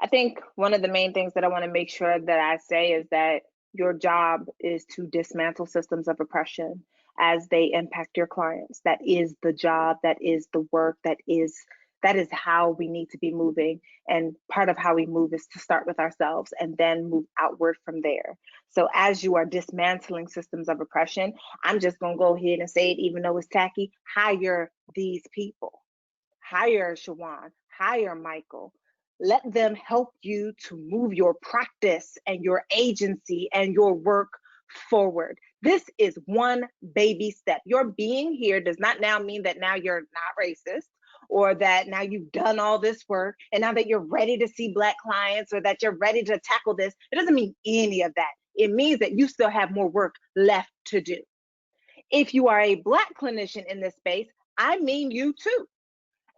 I think one of the main things that I want to make sure that I say is that your job is to dismantle systems of oppression as they impact your clients. That is the job, that is the work, that is how we need to be moving. And part of how we move is to start with ourselves and then move outward from there. So as you are dismantling systems of oppression, I'm just going to go ahead and say it, even though it's tacky, hire these people. Hire Shawan, hire Michael. Let them help you to move your practice and your agency and your work forward. This is one baby step. Your being here does not now mean that now you're not racist, or that now you've done all this work and now that you're ready to see Black clients, or that you're ready to tackle this. It doesn't mean any of that. It means that you still have more work left to do. If you are a Black clinician in this space, I mean you too.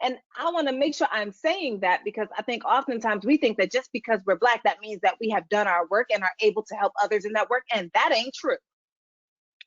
And I want to make sure I'm saying that, because I think oftentimes we think that just because we're Black, that means that we have done our work and are able to help others in that work, and that ain't true.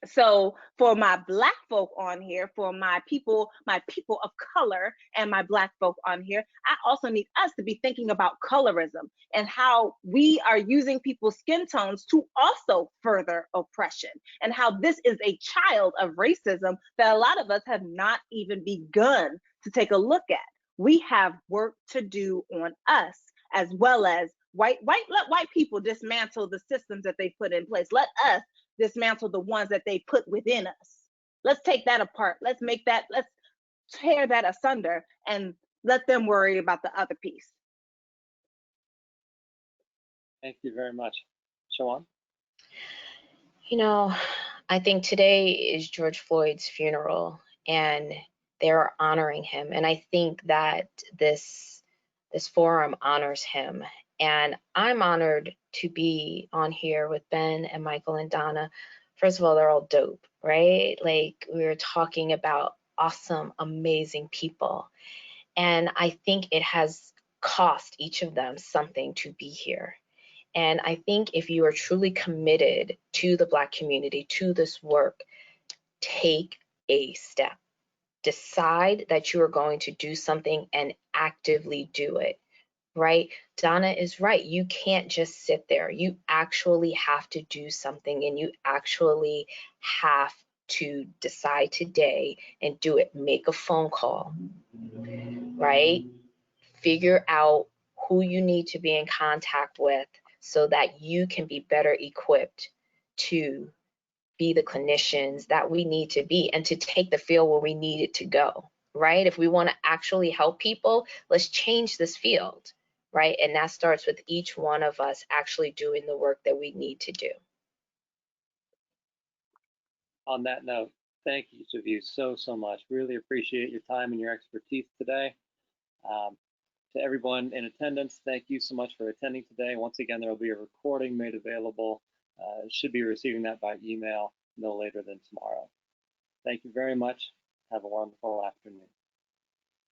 So for my Black folk on here, for my people of color and my Black folk on here, I also need us to be thinking about colorism and how we are using people's skin tones to also further oppression, and how this is a child of racism that a lot of us have not even begun to take a look at. We have work to do on us, as well as let white people dismantle the systems that they put in place. Let us dismantle the ones that they put within us. Let's take that apart. Let's tear that asunder and let them worry about the other piece. Thank you very much. Shawan? You know, I think today is George Floyd's funeral, and they're honoring him. And I think that this forum honors him. And I'm honored to be on here with Ben and Michael and Donna. First of all, they're all dope, right? Like, we were talking about awesome, amazing people. And I think it has cost each of them something to be here. And I think if you are truly committed to the Black community, to this work, take a step. Decide that you are going to do something and actively do it, right? Donna is right. You can't just sit there. You actually have to do something, and you actually have to decide today and do it. Make a phone call, right? Figure out who you need to be in contact with so that you can be better equipped to be the clinicians that we need to be, and to take the field where we need it to go, right? If we want to actually help people, let's change this field, right? And that starts with each one of us actually doing the work that we need to do. On that note, thank each of you so much. Really appreciate your time and your expertise today. To everyone in attendance, thank you so much for attending today. Once again, there will be a recording made available. Should be receiving that by email no later than tomorrow. Thank you very much. Have a wonderful afternoon.